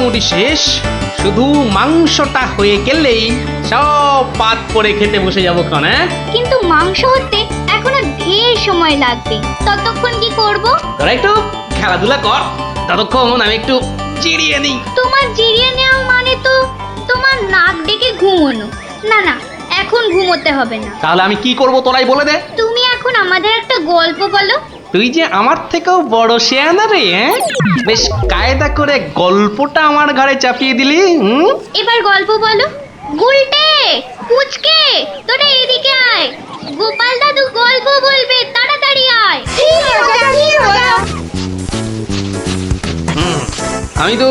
মোটামুটি শেষ, শুধু মাংসটা হয়ে গেলেই সব পাত করে খেতে বসে যাবো ক্ষণ। হ্যাঁ, কিন্তু মাংস হতে এখনো ঢের সময় লাগবে, ততক্ষণ কি করব? তোরা একটু খেলাধুলা কর, ততক্ষণ আমি একটু জিরিয়ে নিই। তোমার জিরিয়ে নেওয়া মানে তো তোমার নাক ডেকে ঘুমোনো। না না, এখন ঘুমোতে হবে না। তাহলে আমি কি করব তোরাই বলে দে। তুমি এখন আমাদের একটা গল্প বলো। তুই যে আমার থেকেও বড় শেয়ানা রে, হ্যাঁ? বেশ কায়দা করে গল্পটা আমার ঘাড়ে চাপিয়ে দিলি। এবার গল্প বলো। গুলটে, পুচকে, তোরা এদিকে আয়। গোপাল দাদু গল্প বলবে, তাড়াতাড়ি আয়। আমি তো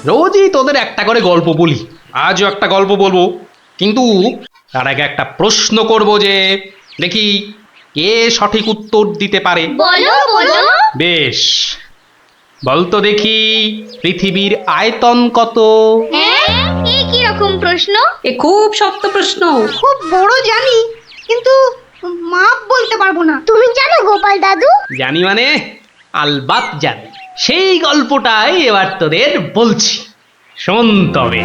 রোজই তোদের একটা করে গল্প বলি, আজও একটা গল্প বলবো, কিন্তু তার আগে একটা প্রশ্ন করব, যে দেখি কে সঠিক উত্তর দিতে পারে। বলো বলো। বেশ, বলতো দেখি পৃথিবীর আয়তন কত? হ্যাঁ, এই কি রকম প্রশ্ন? এ খুব শক্ত প্রশ্ন। খুব বড় জানি, কিন্তু মাপ বলতে পারবো না। তুমি জানো গোপাল দাদু? জানি মানে আলবাত জানি। সেই গল্পটাই এবার তোদের বলছি, শোন তবে।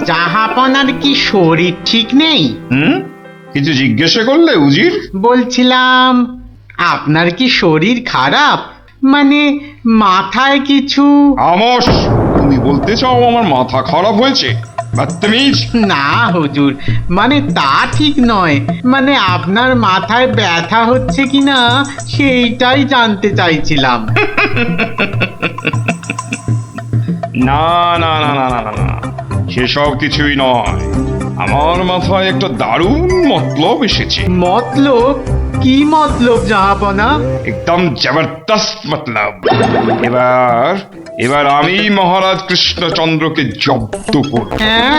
জাহাপনার কি শরীর ঠিক নেই? কিছু জিজ্ঞাসা করলে উজির? বলছিলাম আপনার কি শরীর খারাপ, মানে মাথায় কিছু? আমস, তুমি বলতে চাও আমার মাথা খারাপ হয়েছে? বদতমিজ! না হুজুর, মানে তা ঠিক নয়, মানে আপনার মাথায় ব্যথা হচ্ছে কিনা সেইটাই জানতে চাইছিলাম। না না না না না না না, সেসব কিছুই নয়। আমার মাথায় একটা দারুণ মতলব এসেছে। মতলব? কি মতলব জাহাপনা? একদম জবরদস্ত মতলব। এবার আমি মহারাজ কৃষ্ণচন্দ্রকে জব্দ করব। হ্যাঁ,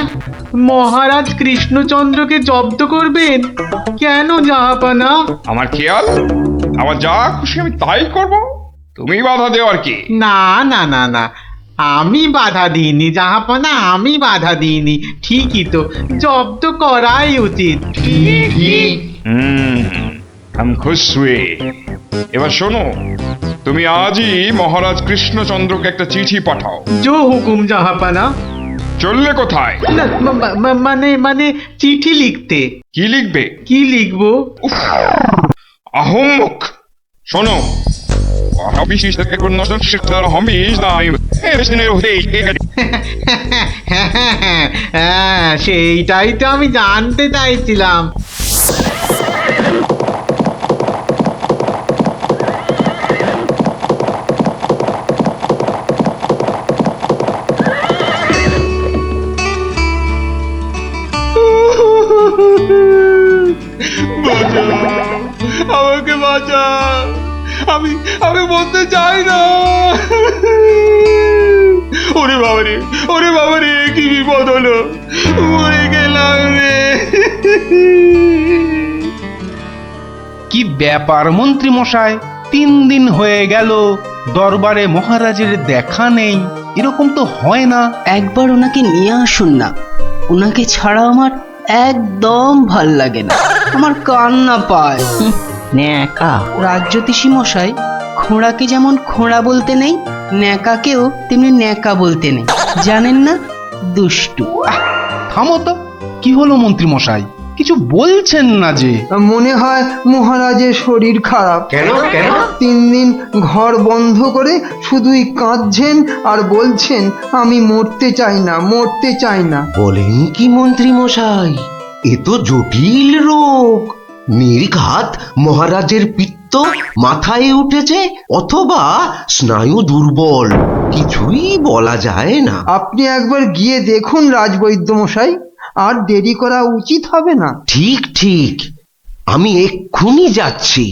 মহারাজ কৃষ্ণচন্দ্রকে জব্দ করবেন? কেন জাহাপনা? আমার খেয়াল, আমার যা খুশি আমি তাই করব, তুমি বাধা দেওয়ার কি? না না না না, আমি বাধা দিইনি জাহাপনা, আমি বাধা দিইনি। ঠিকই তো, জব্দ করাই উচিত। আমি খুশ হুয়ে। এবার শোনো, তুমি আজই মহারাজ কৃষ্ণচন্দ্রকে একটা চিঠি পাঠাও। জো হুকুম জাহাপনা। চললে কোথায়? না, মানে মানে চিঠি লিখতে। কি লিখবে? কি লিখবো? আহম্মক! শোনো, হ্যাঁ, সেইটাই তো আমি জানতে চাইছিলাম। আমাকে বাঁচা, আমি আমি বলতে চাই না। ওরে বাবারে, ওরে বাবারে, কি বিপদ হলো, মরে গেলাম রে। কি ব্যাপার মন্ত্রী মশাই, 3 দিন হয়ে গেল দরবারে মহারাজের দেখা নেই। এরকম তো হয় না। একবার ওনাকে নিয়ে আসুন না, ওনাকে ছাড়া আমার একদম ভাল লাগে না, আমার কান্না পায়। ন্যাকা রাজজ্যোতিষী মশাই, খোঁড়াকে যেমন খোঁড়া বলতে নেই, ন্যাকাকেও তেমনি ন্যাকা বলতে নেই, জানেন না? দুষ্টু। থামো তো, কি হলো মন্ত্রী মশাই, কিছু বলছেন না যে? মনে হয় মহারাজের শরীর খারাপ। কেন কেন? 3 দিন ঘর বন্ধ করে শুধুই কাঁদছেন আর বলছেন আমি মরতে চাই না, মরতে চাই না। বলেন কি মন্ত্রী মশাই, এ তো জটিল রোগ। নির্ঘাত মহারাজের পিত্ত মাথায় উঠেছে, অথবা স্নায়ু দুর্বল, কিছুই বলা যায় না। আপনি একবার গিয়ে দেখুন রাজবৈদ্য মশাই, আর দেরি করা উচিত হবে না। ঠিক ঠিক, আমি এক্ষুনি যাচ্ছি।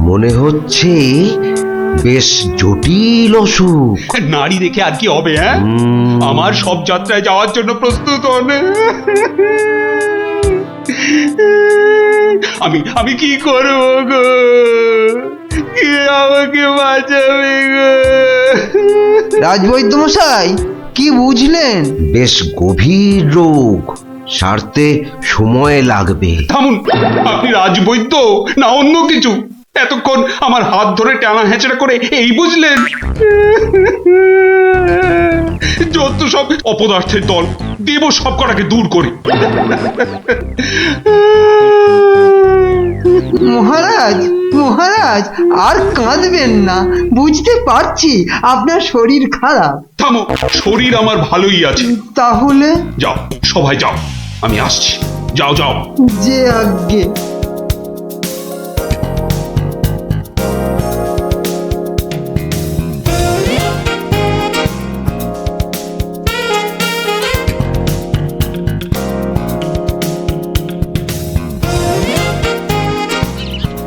মনে হচ্ছে বেশ জটিল অসুখ। নারী দেখে আর কি হবে? হ্যাঁ, আমার সব যাত্রায় যাওয়ার জন্য প্রস্তুত হন। আমি কি করবো গো? কে আমাকে বাঁচাবে গো? রাজবৈদ্য মশাই, কি বুঝলেন? বেশ গভীর রোগ, সারতে সময় লাগবে। থামুন, আপনি রাজবৈদ্য না অন্য কিছু? এতক্ষণ আমার হাত ধরে টানা হেঁচড়া করে এই বুঝলেন? যত সব অপদার্থের দল, দেব সব কটাকে দূর করে। মহারাজ, মহারাজ, আর কাঁদবেন না। বুঝতে পারছি আপনার শরীর খারাপ। থামো, শরীর আমার ভালোই আছে। তাহলে যাও, সবাই যাও, আমি আসছি। যাও যাও। যে আজ্ঞে।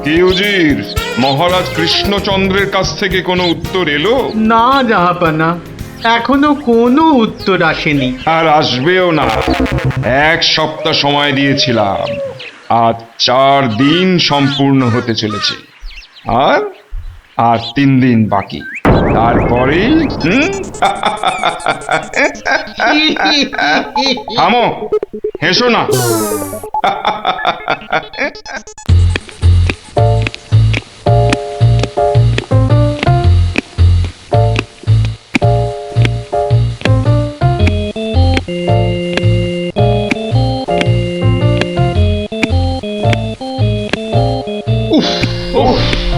কি উজির, মহারাজ কৃষ্ণচন্দ্রের কাছ থেকে কোনো উত্তর এলো? না জাহাপানা, এখনো কোনো উত্তর আসেনি। আর আসবেও না। 1 সপ্তাহ সময় দিয়েছিলাম, আজ 4 দিন সম্পূর্ণ হতে চলেছে। আর 3 দিন বাকি, তারপরেই থামো, হেসো না।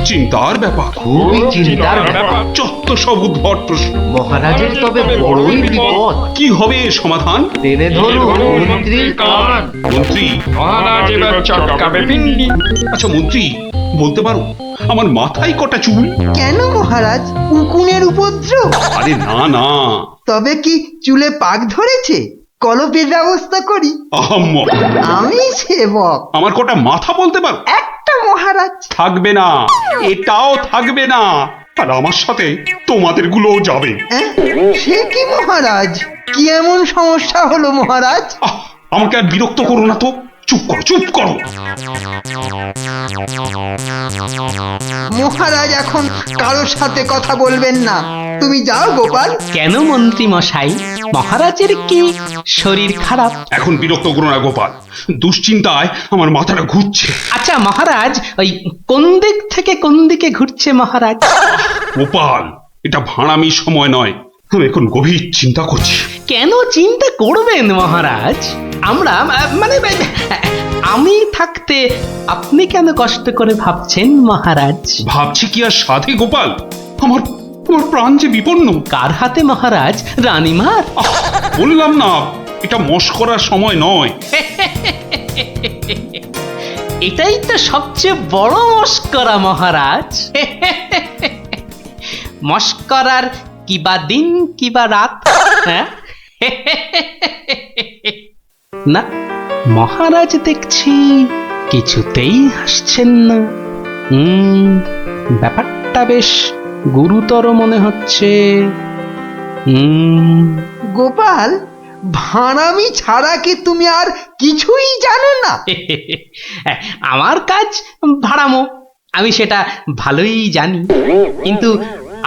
চিন্তার ব্যাপার, খুবই চিন্তার ব্যাপার। যত সব উদ্ভট প্রশ্ন। মহারাজের তবে বড়ই বিপদ। কি হবে এর সমাধান? টেনে ধরুন মন্ত্রীর কান। মন্ত্রী? আচ্ছা মন্ত্রী, বলতে পারো আমার মাথায় কটা চুল? কেন মহারাজ, উকুনের উপদ্রব? আরে না না, তবে কি চুলে পাক ধরেছে? কলপের ব্যবস্থা করি। আহাম্মক। আমি সেবক। আমার কটা মাথা বলতে পারো? একটা মহারাজ। থাকবে না, এটাও থাকবে না। আর আমার সাথে তোমাদের গুলোও যাবে। সে কি মহারাজ? কি এমন সমস্যা হলো মহারাজ? আমাকে আর বিরক্ত করো না তো। চুপ করো, চুপ করো। মহারাজ এখন কারোর সাথে কথা বলবেন না। তুমি যাও গোপাল। কেন মন্ত্রী মশাই, মহারাজের কি শরীর খারাপ? এখন বিরক্ত করো না গোপাল, দুশ্চিন্তায় আমার মাথাটা ঘুরছে। আচ্ছা মহারাজ, ওই কোন দিক থেকে কোন দিকে ঘুরছে মহারাজ? গোপাল, এটা ভাঁড়ামি সময় নয়। আমি এখন গভীর চিন্তা করছি। কেন চিন্তা করবেন মহারাজ? আমরা মানে আমি থাকতে আপনি কেন কষ্ট করে ভাবছেন মহারাজ? ভাবছি কি আর সাধে গোপাল? আমার আমার প্রাণ যে বিপন্ন। কার হাতে মহারাজ? রানীমার? বললাম না, এটা মশকরার সময় নয়। এটাই তো সবচেয়ে বড় মস্করা মহারাজ। মস্করার কিবা দিন কিবা রাত। হ্যাঁ, না মহারাজ দেখছি কিছুতেই হাসছেন না। ব্যাপারটা বেশ গুরুতর মনে হচ্ছে। গোপাল, ভাঁড়ামি ছাড়া কি তুমি আর কিছুই জানো না? আমার কাজ ভাড়ামো, আমি সেটা ভালোই জানি। কিন্তু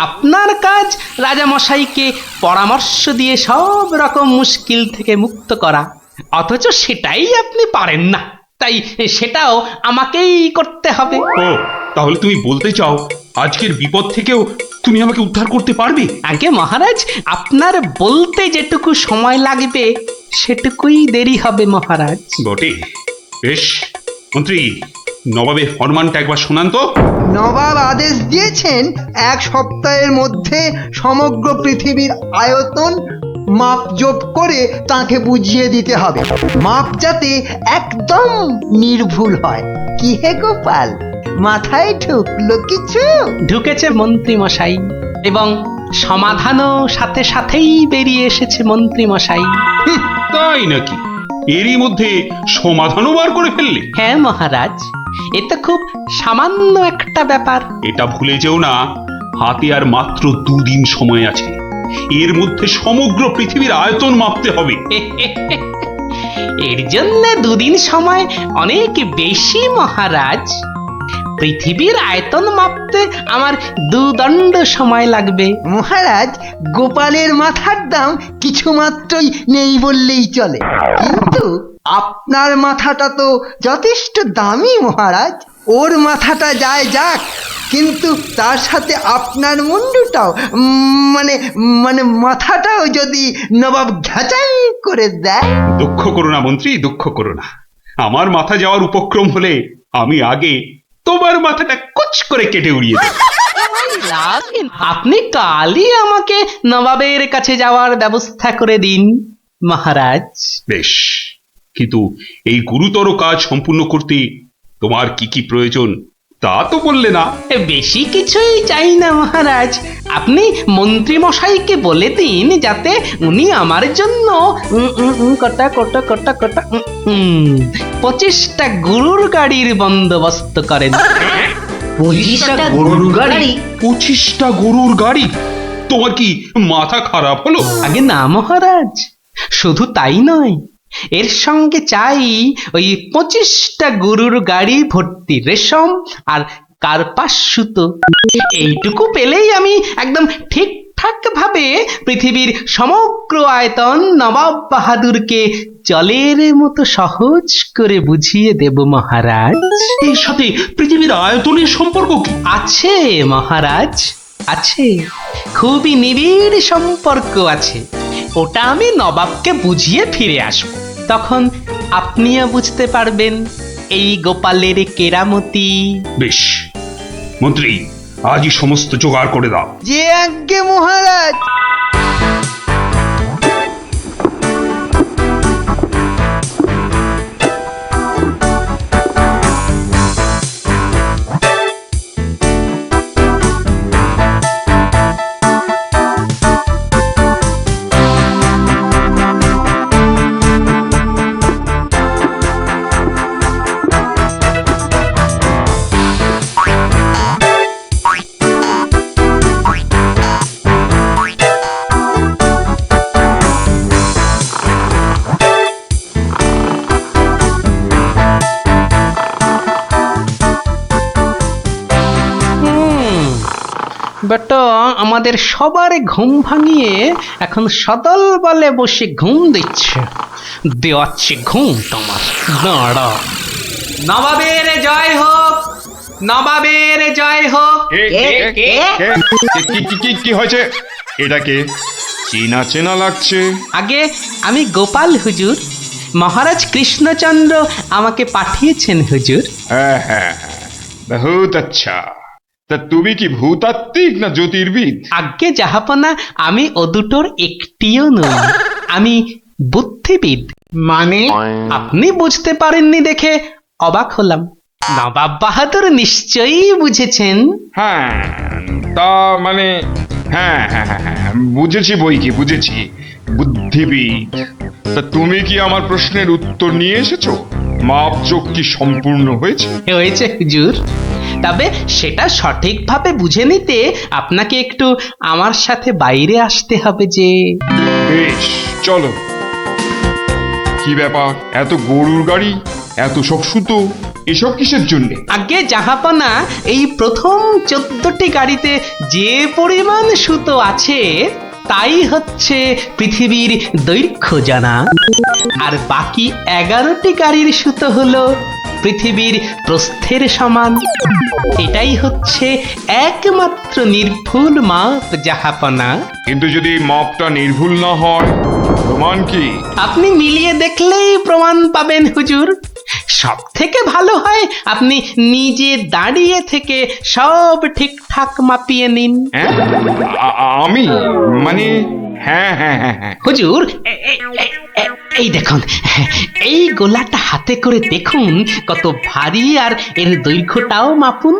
আপনার কাজ রাজামশাইকে পরামর্শ দিয়ে সব রকম মুশকিল থেকে মুক্ত করা, অথচ সেটাই আপনি পারেন না। তাই সেটাও আমাকেই করতে হবে। ও, তাহলে তুমি বলতে চাও আজকের বিপদ থেকেও তুমি আমাকে উদ্ধার করতে পারবে? আগে মহারাজ, আপনার বলতে যেটুকু সময় লাগবে সেটুকুই দেরি হবে মহারাজ। বটে, বেশ। মন্ত্রী, নবাবের ফরমানটা একবার শোনান তো। নবাব আদেশ দিয়েছেন 1 সপ্তাহের মধ্যে সমগ্র পৃথিবীর আয়তন মাপজোপ করে তাকে বুঝিয়ে দিতে হবে। মাপ যাতে একদম নির্ভুল হয়। কি হে গোপাল, মাথায় ঢুকলো কিছু? ঢুকেছে মন্ত্রী মশাই, এবং সমাধানও সাথে সাথেই বেরিয়ে এসেছে মন্ত্রী মশাই। তাই নাকি? এরই মধ্যে সমাধানও বার করে ফেললে? হ্যাঁ মহারাজ, এ তো খুব সামান্য একটা ব্যাপার। এটা ভুলে যেও না, হাতে আর মাত্র 2 দিন সময় আছে। এর মধ্যে সমগ্র পৃথিবীর আয়তন মাপতে হবে। এর জন্য 2 দিন সময় অনেক বেশি মহারাজ। পৃথিবীর আয়তন মাপতে আমার 2 দণ্ড সময় লাগবে। মহারাজ, গোপালের মাথার দাম কিছু মাত্রই নেই বললেই চলে, কিন্তু আপনার মাথাটা তো যথেষ্ট দামি মহারাজ। ওর মাথাটা যায় যাক, কিন্তু তার সাথে আপনার মুন্ডুটাও মানে মানে মাথাটাও যদি নবাব ঘাচাই করে দেয়। দুঃখ করো না মন্ত্রী, দুঃখ করো না। আমার মাথা যাওয়ার উপক্রম হলে আমি আগে তোমার মাথাটা কুচ করে কেটে উড়িয়ে দেব। আপনি কালই আমাকে নবাবের কাছে যাওয়ার ব্যবস্থা করে দিন মহারাজ। বেশ, কিন্তু এই গুরুতর কাজ সম্পূর্ণ করতে তোমার কি কি প্রয়োজন তা তো বললে না। বেশি কিছুই চাই না মহারাজ। আপনি মন্ত্রী মশাইকে বলে দিন যাতে উনি আমার জন্য কটা 25টা গরুর গাড়ির বন্দোবস্ত করেন। 25টা গরুর গাড়ি? 25টা গরুর গাড়ি? তোমার কি মাথা খারাপ হলো? আগে না মহারাজ, শুধু তাই নয়, এর সঙ্গে চাই ওই 25টা গরুর গাড়ি ভর্তি রেশম আর কার্পাস সুতো। এইটুকু পেলেই আমি একদম ঠিকঠাক ভাবে পৃথিবীর সমগ্র আয়তন নবাব বাহাদুরকে জলের মতো সহজ করে বুঝিয়ে দেব মহারাজ। এর সাথে পৃথিবীর আয়তনের সম্পর্ক কি? আছে মহারাজ, আছে, খুবই নিবিড় সম্পর্ক আছে। ওটা আমি নবাবকে বুঝিয়ে ফিরে আসব, তখন আপনিও বুঝতে পারবেন এই গোপালের কেরামতি। বেশ মন্ত্রী, আজই সমস্ত জোগাড় করে দাও। যে আজ্ঞে মহারাজ। বেটা আমাদের সবার ঘুম ভাঙিয়ে এখন সদল বলে বসে ঘুম দিচ্ছে। দেওয়াচ্ছে ঘুম তোমার, দাঁড়া। নবাবের জয় হোক, নবাবের জয় হোক। কি হয়েছে? এটাকে চেনা চেনা লাগছে। আগে আমি গোপাল হুজুর, মহারাজ কৃষ্ণচন্দ্র আমাকে পাঠিয়েছেন হুজুর। হ্যাঁ হ্যাঁ হ্যাঁ, বহুত আচ্ছা। তা তুমি কি ভূতাত্ত্বিক না জ্যোতির্বিদ? আজ্ঞে জাহাপনা, আমি ও দুটোর একটিও নই, আমি বুদ্ধিবিদ। মানে? আপনি বুঝতে পারেননি দেখে অবাক হলাম। নবাব বাহাদুর নিশ্চয়ই বুঝেছেন। হ্যাঁ, তা মানে হ্যাঁ হ্যাঁ হ্যাঁ হ্যাঁ, বুঝেছি বই কি, বুঝেছি, বুদ্ধিবিদ। তা তুমি কি আমার প্রশ্নের উত্তর নিয়ে এসেছো? মাপজোক কি সম্পূর্ণ হয়েছে? হয়েছে হুজুর, তবে সেটা সঠিকভাবে বুঝে নিতে আপনাকে একটু আমার সাথে বাইরে আসতে হবে যে। বেশ, চলো। কি ব্যাপার, এত গরুর গাড়ি, এত সব সুতো, এসব কিসের জন্যে? আগে জাহাপনা, এই প্রথম 14টি গাড়িতে যে পরিমাণ সুতো আছে তাই হচ্ছে পৃথিবীর দৈর্ঘ্য জানা, আর বাকি 11টি গাড়ির সুতো হলো পৃথিবীর প্রস্থের সমান। এটাই হচ্ছে একমাত্র নির্ভুল মাপ জাহাপনা। কিন্তু যদি এই মাপটা নির্ভুল না হয়, প্রমাণ কি? আপনি মিলিয়ে দেখলেই প্রমাণ পাবেন হুজুর। সব থেকে ভালো হয় আপনি নিজে দাঁড়িয়ে থেকে সব ঠিকঠাক মাপিয়ে নিন। হ্যাঁ, আমি মানে হ্যাঁ হ্যাঁ হ্যাঁ হ্যাঁ হুজুর, এই দেখুন, এই গোলাটা হাতে করে দেখুন কত ভারী, আর এর দৈর্ঘ্যটাও মাপুন,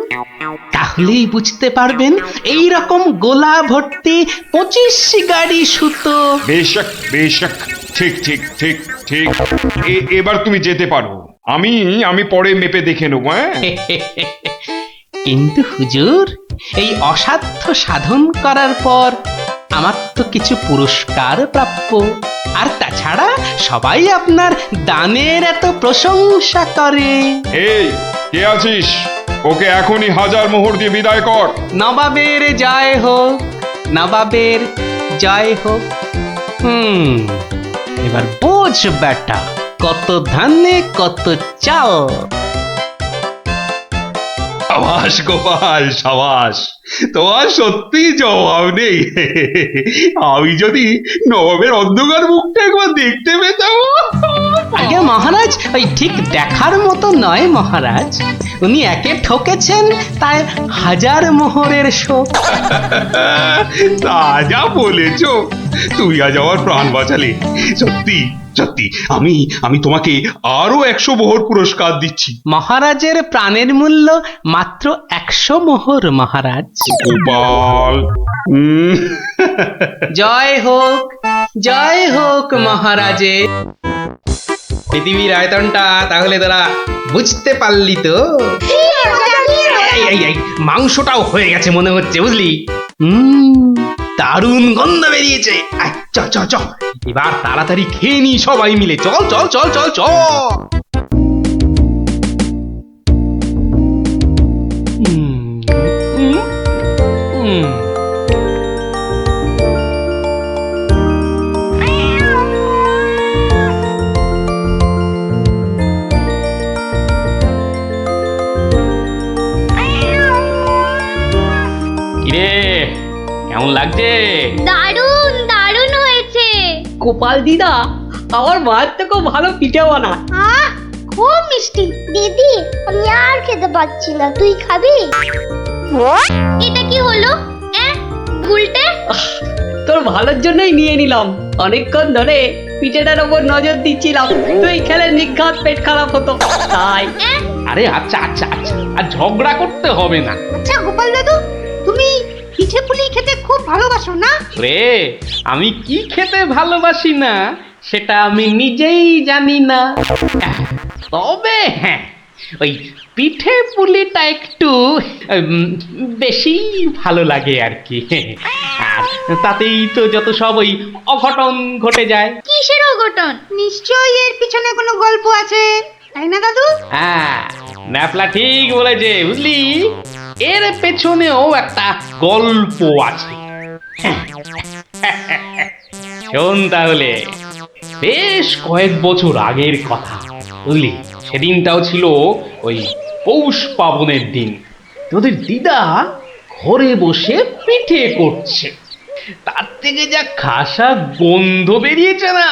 তাহলেই বুঝতে পারবেন এই রকম গোলা ভর্তি 25 গাড়ি সুতো। বেশক বেশক, ঠিক ঠিক ঠিক ঠিক। এবার তুমি যেতে পারো। আমি পরে মেপে দেখে নেবো, হ্যাঁ? কিন্তু হুজুর, এই অসাধ্য সাধন করার পর আমার তো কিছু পুরস্কার প্রাপ্য। আর তাছাড়া সবাই আপনার দানের এত প্রশংসা করে। এই কে আছিস? ওকে এখনই 1000 মোহর দিয়ে বিদায় কর। নবাবের জয় হোক, নবাবের জয় হোক। এবার বোঝ বেটা, কত ধানে কত চাল। সাবাস গোপাল, সাবাস, তোমার সত্যি জবাব নেই। আমি যদি নবাবের অন্ধকার মুখটা একবার দেখতে পেতাম। আগে মহারাজ, ওই ঠিক দেখার মতো নয় মহারাজ। উনি একে ঠকেছেন, তাই 1000 মোহরের শোক। তা যা বলেছ, তুই আজ আমার প্রাণ বাঁচালে। সত্যি সত্যি, আমি তোমাকে আরো 100 মোহর পুরস্কার দিচ্ছি। মহারাজের প্রাণের মূল্য মাত্র 100 মোহর মহারাজ। গোপাল, জয় হোক, জয় হোক মহারাজের। পৃথিবীর আয়তনটা তাহলে তোরা বুঝতে পারলি তো? এই মাংসটাও হয়ে গেছে মনে হচ্ছে, বুঝলি? দারুণ গন্ধ বেরিয়েছে। চ চ চ, এবার তাড়াতাড়ি খেয়ে নি সবাই মিলে। চল চল চল চল চল। কিরে, কেমন লাগছে? দারুণ দারুণ হয়েছে। গোপাল দিদা, আমার মায়ের থেকেও ভালো পিঠে বানায়। আহ, খুব মিষ্টি। দিদি, আমি আর খেতে পাচ্ছি না, তুই খাবি? এটা কি হলো? গুলটে, তোর ভালোর জন্যই নিয়ে নিলাম। অনেকক্ষণ ধরে পিঠেটার ওপর নজর দিচ্ছিলাম, তুই খেলে নিঘাত পেট খারাপ হতো তাই। আরে আচ্ছা আচ্ছা আচ্ছা, আর ঝগড়া করতে হবে না। আচ্ছা গোপাল দাদু, তুমি পিঠে পুলি খেতে খুব ভালোবাসো না? রে, আমি কি খেতে ভালোবাসি না সেটা আমি নিজেই জানি না। তবে হ্যাঁ, ওই পিঠে পুলিটা একটু বেশি ভালো লাগে আর কি। আর তাতেই তো যত সব ওই অঘটন ঘটে যায়। কিসের অঘটন? নিশ্চয়ই এর পিছনে কোনো গল্প আছে, তাই না দাদু? হ্যাঁ, ন্যাপলা ঠিক বলেছে, বুঝলি? এর পেছনেও একটা গল্প আছে। শোন তাহলে, বেশ কয়েক বছর আগের কথা, বুঝলি? সেদিনটাও ছিল ওই পৌষ পাবনের দিন। তোদের দিদা ঘরে বসে পিঠে করছে, তার থেকে যা খাসা গন্ধ বেরিয়েছে না।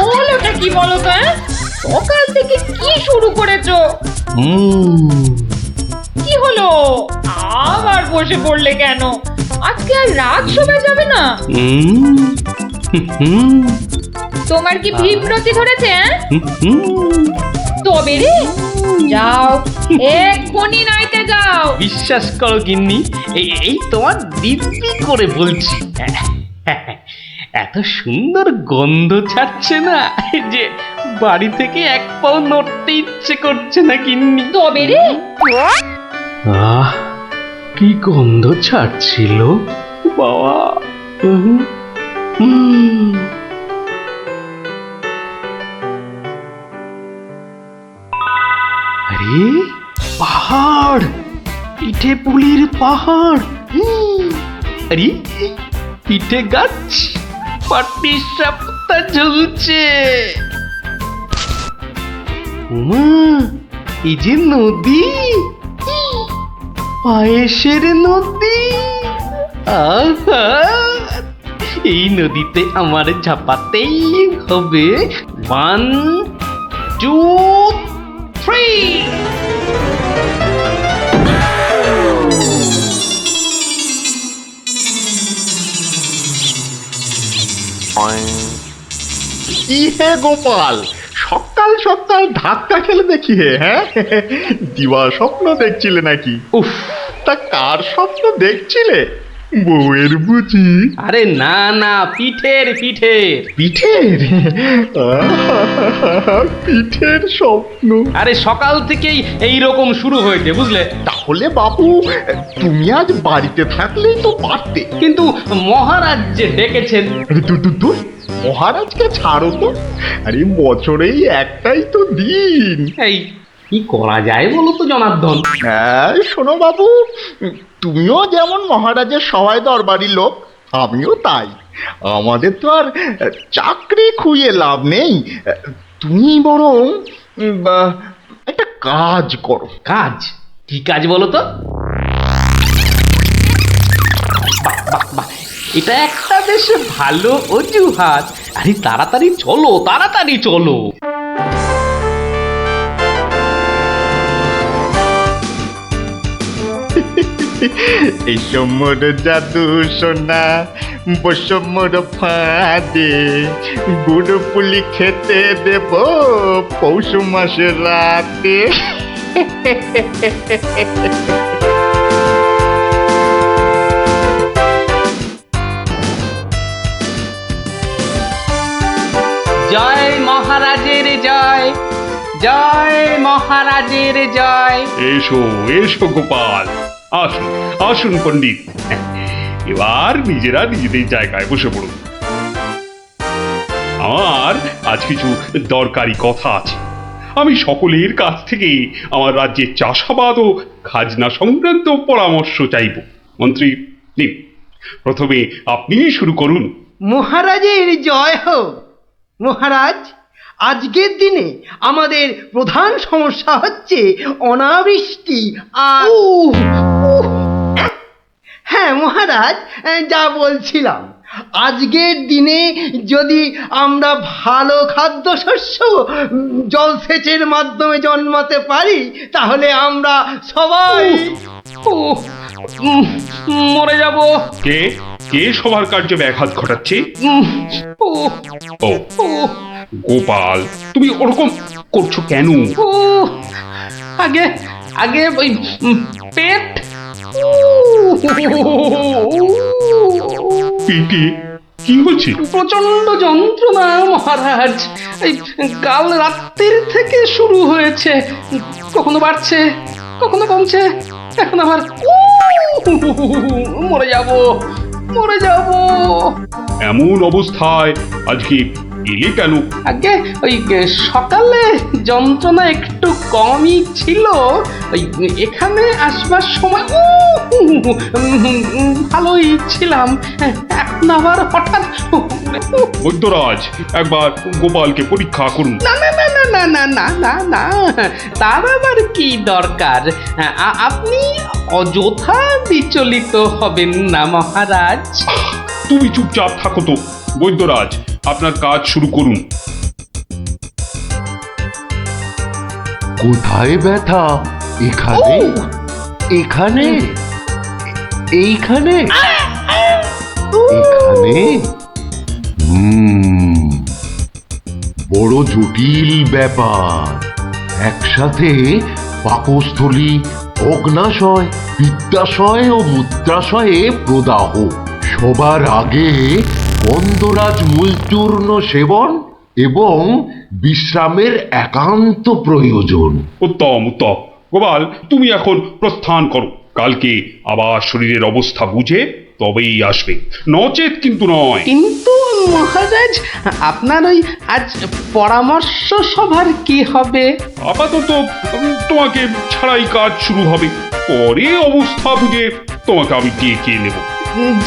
হলোটা কি বলো তো? সকাল থেকে কি শুরু করেছো? কি হলো? আবার বসে পড়লে কেন? আজকে আর রাত শোভা যাবে না? তোমার কি বিব্রতি ধরেছে? তবে রে, যাও এক্ষুনি নাইতে যাও। বিশ্বাস করো গিন্নি, এই তোমার দিব্যি করে বলছি, এত সুন্দর গন্ধ ছাড়ছে না যে বাড়ি থেকে এক পাও নড়তে ইচ্ছে করছে না গিন্নি। তবে রে, আহ, কি গন্ধ ছাড়ছিল বাবা। আরে পাহাড়, পিঠে পুলির পাহাড়। আরে পিঠে গাছ, পাটি সাপটা ঝুলছে। এই যে নদী, পায়েসের নদী। আহা, এই নদীতে আমার ঝাপাতেই হবে। 1 2 3। কি হে গোপাল, সকাল সকাল ধাক্কা খেলে দেখি হ্যাঁ দিবা স্বপ্ন দেখছিলে নাকি উফ তা কার স্বপ্ন দেখছিলে বউয়ের বুঝি আরে না না, পিঠের পিঠের। পিঠের পিঠের স্বপ্ন আরে সকাল থেকেই এই রকম শুরু হয়েছে, বুঝলে? তাহলে বাবু তুমি আজ বাড়িতে থাকলেই তো পারতে কিন্তু মহারাজ যে ডেকেছেন। আরে দূর মহারাজকে ছাড়ো তো, আরে বছরেই একটাই তো দিন। এই কি করা যায় বলো তো জনার্দন? হ্যাঁ শোনো বাবু, তুমিও যেমন মহারাজের সবাই দরবারি লোক, আমিও তাই। আমাদের তো আর চাকরি খুঁজে লাভ নেই, তুমি বরং একটা কাজ করো। কাজ? কি কাজ বলো তো? বাহ, বাহ, বাহ, এটা একটা বেশ ভালো অজুহাত। আরে তাড়াতাড়ি চলো, তাড়াতাড়ি চলো। এই সমর জাদু সোনা বসমর ফাঁদে গুড় পুলি খেতে দেব পৌষ মাসের রাতে। জয় মহারাজের জয়, জয় মহারাজের জয়। এসো এসো গোপাল, আসুন আসুন পণ্ডিত, এবার নিজেরা নিজেদের জায়গায় বসে পড়ুন। আমার আজ কিছু দরকারি কথা আছে। আমি সকলের কাছ থেকে আমার রাজ্যের চাষাবাদ ও খাজনা সংক্রান্ত পরামর্শ চাইব। মন্ত্রী নিন, প্রথমে আপনিই শুরু করুন। মহারাজের জয় হোক। মহারাজ, আজকের দিনে আমাদের প্রধান সমস্যা হচ্ছে অনাবৃষ্টি আর হ্যাঁ মহারাজ, যা বলছিলাম, আজকের দিনে যদি আমরা ভালো খাদ্যশস্য জলসেচের মাধ্যমে জন্মাতে পারি, তাহলে আমরা সবাই মরে যাব। কে কে সবার কার্যে ব্যাঘাত ঘটাচ্ছে? ও গোপাল, তুমি ওরকম করছো কেন? আগে আগে ওই পেট। পেটে কি হচ্ছে? প্রচন্ড যন্ত্রণা মহারাজ। এই কাল রাত্রির থেকে শুরু হয়েছে, কখনো বাড়ছে কখনো কমছে, এখন আবার মরে যাব মরে যাব। এমন অবস্থায় আজকে এলে কেন? আগে ওই সকালে যন্ত্রণা একটু কমই ছিল, ওই এখানে আসবার সময় ভালোই ছিলাম, এখন আবার হঠাৎ। বৈদ্যরাজ, একবার গোপালকে পরীক্ষা করুন। না না না না না না না না না, তার আবার কি দরকার? আপনি অযথা বিচলিত হবেন না মহারাজ। তুমি চুপচাপ থাকো তো। বৈদ্যরাজ, আপনার কাজ শুরু করুন। কোথায় ব্যথা? এখানে? এখানে? এইখানে? এখানে? বড় জটিল ব্যাপার। একসাথে পাকস্থলী, অগ্নাশয়, পিত্তাশয় ও মূত্রাশয়ে প্রদাহ। সবার আগে গন্ধরাজ মূলচূর্ণ সেবন এবং বিশ্রামের একান্ত প্রয়োজন। উত্তম উত্তম। গোপাল, তুমি এখন প্রস্থান করো। কালকে আবার শরীরের অবস্থা বুঝে তবেই আসবে, নচেত কিন্তু নয়। কিন্তু মহারাজ, আপনার ওই আজ পরামর্শ সভার কি হবে? আপাতত তোমাকে ছাড়াই কাজ শুরু হবে, পরে অবস্থা বুঝে তোমাকে আমি ডেকে নেব।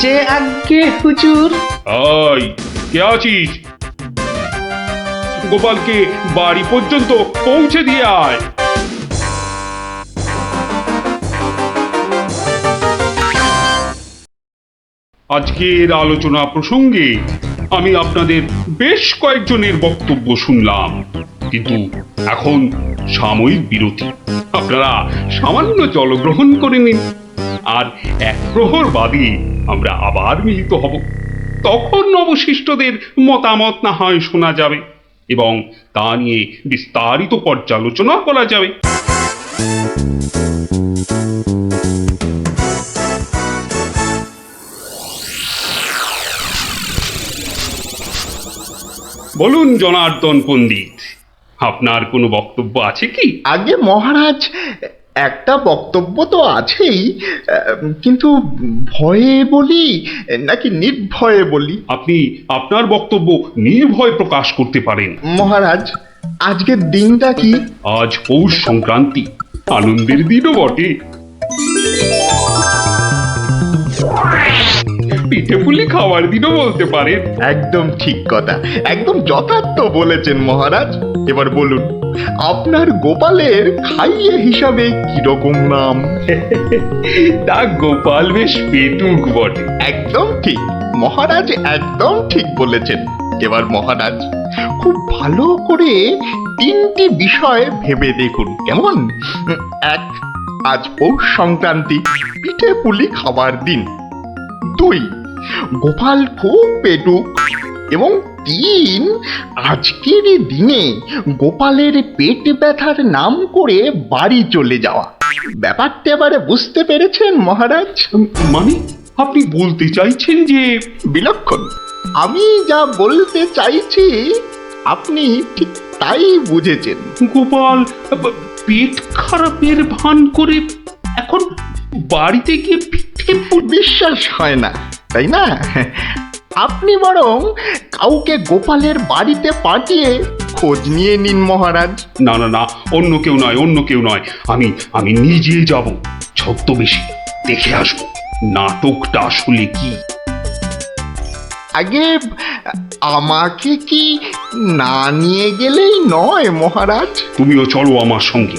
যে আজ্ঞে হুজুর। আই, কে আছিস? গোপালকে বাড়ি পর্যন্ত পৌঁছে দিয়ে আয়। আজকের আলোচনা প্রসঙ্গে আমি আপনাদের বেশ কয়েকজনের বক্তব্য শুনলাম, কিন্তু এখন সাময়িক বিরতি। আপনারা সামান্য জলগ্রহণ করে নিন, আর এক প্রহর বাদে আমরা আবার মিলিত হব। তখন অবশিষ্টদের মতামত না হয় শোনা যাবে। এবং তা নিয়ে বিস্তারিত পর্যালোচনা করা যাবে। বলুন জনার্দন পণ্ডিত, আপনার কোনো বক্তব্য আছে কি? আগে মহারাজ, একটা বক্তব্য তো আছেই, কিন্তু ভয়ে বলি নাকি নির্ভয়ে বলি? আপনি আপনার বক্তব্য নির্ভয় প্রকাশ করতে পারেন। মহারাজ, আজকের দিনটা কি? আজ পৌষ সংক্রান্তি, আনন্দের দিনও বটে। পিঠে পুলি খাওয়ার দিনও বলতে পারেন। একদম ঠিক কথা, একদম যথার্থ বলেছেন মহারাজ। এবার বলুন, আপনার গোপালের খাইয়ে হিসাবে কিরকম নাম? তা গোপাল বেশ পেটুক বটে। একদম ঠিক মহারাজ, একদম ঠিক বলেছেন। এবার মহারাজ, খুব ভালো করে 3টি বিষয় ভেবে দেখুন, কেমন? 1, আজ পৌষ সংক্রান্তি, পিঠে পুলি খাবার দিন। 2, গোপাল খুব পেটুক। এবং 3, আজকের দিনে গোপালের পেট ব্যথার নাম করে বাড়ি চলে যাওয়া। ব্যাপারটা এবারে বুঝতে পেরেছেন মহারাজ? মানে আপনি বলতে চাইছেন যে? বিলক্ষণ, আমি যা বলতে চাইছি আপনি ঠিক তাই বুঝেছেন। গোপাল পেট খারাপের ভান করে এখন বাড়িতে গিয়ে পিঠে বিশ্বাস হয় না, তাই না? আপনি বরং কাউকে গোপালের বাড়িতে পাঠিয়ে খোঁজ নিয়ে নিন মহারাজ। না না না, অন্য কেউ নয়, অন্য কেউ নয়, আমি নিজে যাব, ছদ্মবেশে দেখে আসবো নাটকটা আসলে কি। আগে আমাকে কি না নিয়ে গেলেই নয় মহারাজ? তুমিও চলো আমার সঙ্গে,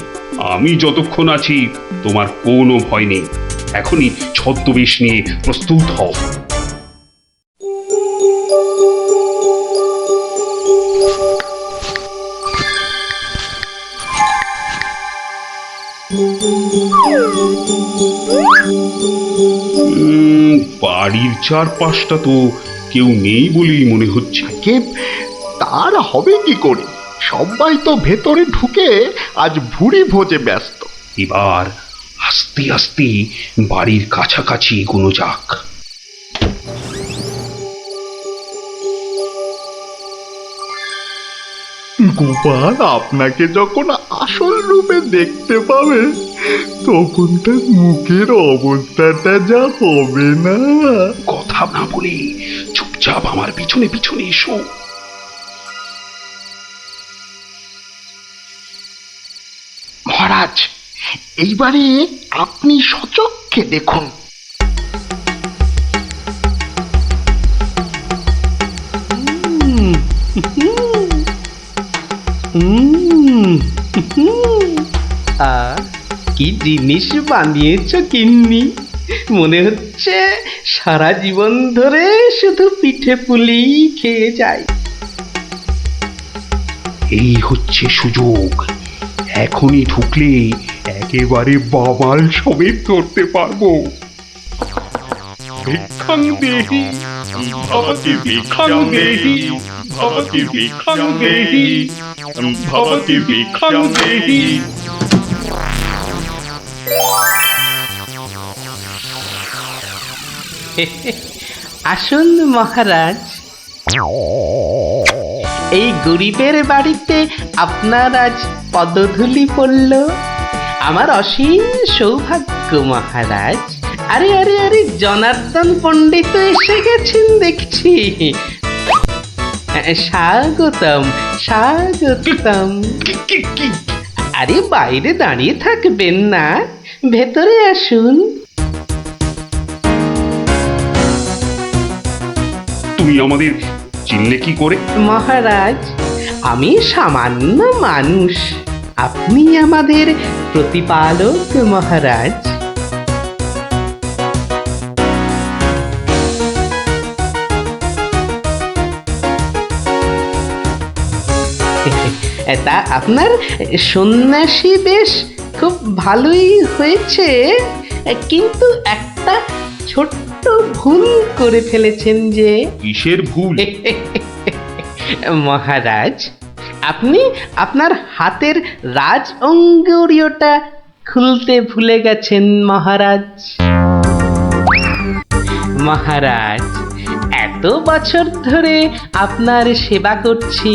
আমি যতক্ষণ আছি তোমার কোনো ভয় নেই। এখনই ছদ্মবেশ নিয়ে প্রস্তুত হও। বাড়ির চারপাশটা তো কেউ নেই বলেই মনে হচ্ছে। কে তার হবে কি করে? সবাই তো ভেতরে ঢুকে আজ ভুরি ভোজে ব্যস্ত। এবার আস্তে আস্তে বাড়ির কাছাকাছি এগোনো যাক। গোপাল আপনাকে যখন আসল রূপে দেখতে পাবে, তখন তার মুখের অবস্থাটা যা হবে না। কথা না বলে চুপচাপ আমার পিছনে পিছনে এসো। মহারাজ, এইবারে আপনি সচক্ষে দেখুন। কি জিনিস বানিয়েছ গিন্নি, মনে হচ্ছে সারা জীবন ধরে শুধু পিঠে পুলি খেয়ে যাই। এই হচ্ছে সুযোগ, এখনই ঢুকলে একেবারে বাবাল সমেত ধরতে পারবো। ভিক্ষাং দেহি ভবতি, ভিক্ষাং দেহি ভবতি, ভিক্ষাং দেহি ভবতি, ভিক্ষাং দেহি। আসুন মহারাজ, এই গরিবের বাড়িতে আপনার আজ পদধূলি পড়ল, আমার অসীম সৌভাগ্য মহারাজ। আরে আরে আরে, জনার্দন পণ্ডিত এসে গেছেন দেখছি। স্বাগতম স্বাগতম। আরে বাইরে দাঁড়িয়ে থাকবেন না, ভেতরে আসুন। তুমি আমাদের চিনলে কি করে? মহারাজ, আমি সামান্য মানুষ, আপনি আমাদের প্রতিপালক মহারাজ। তা আপনার সন্ন্যাসী বেশ খুব ভালোই হয়েছে, কিন্তু একটা ছোট্ট ভুল করে ফেলেছেন যে। কিসের ভুল? মহারাজ, আপনি আপনার হাতের রাজ অঙ্গুরীয়টা খুলতে ভুলে গেছেন মহারাজ। মহারাজ, এত বছর ধরে আপনার সেবা করছি,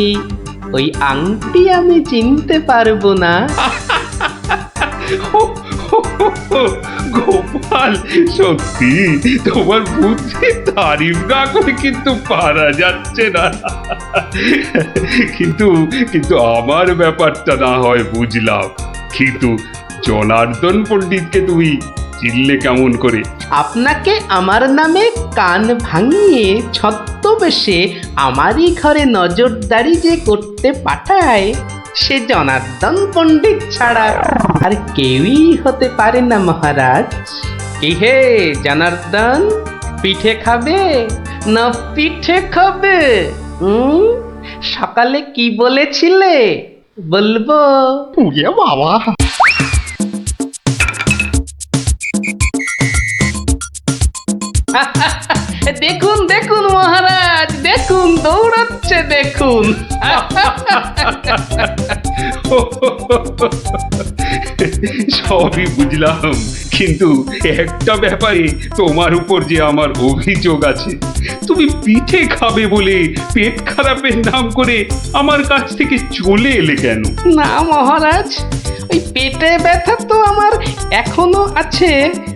ওই আংটি আমি চিনতে পারবো না? গোপাল, সত্যি তোমার বুদ্ধির তারিফ না করে কিন্তু পারা যাচ্ছে না। কিন্তু কিন্তু আমার ব্যাপারটা না হয় বুঝলাম, কিন্তু জনার্দন পণ্ডিতকে তুমি চিনলে কেমন করে? আপনাকে আমার নামে কান ভাঙিয়ে ছদ্মবেশে আমারই ঘরে নজরদারি যে করতে পাঠায়, সে জনার্দন পণ্ডিত ছাড়া আর কেউই হতে পারে না মহারাজ। কি হে জনার্দন, পিঠে খাবে না পিঠে খাবে? সকালে কি বলেছিলে বলবো? পুড়ে বাবা! দেখুন দেখুন মহারাজ, দেখুন দৌড়াচ্ছে দেখুন। সবই বুঝলাম, কিন্তু একটা ব্যাপারে তোমার উপর যে আমার অভিযোগ আছে। তুমি পিঠে খাবে বলে পেট খারাপের নাম করে আমার কাছ থেকে চলে এলে কেন? না মহারাজ, ওই পেটে ব্যথা তো আমার এখনো আছে।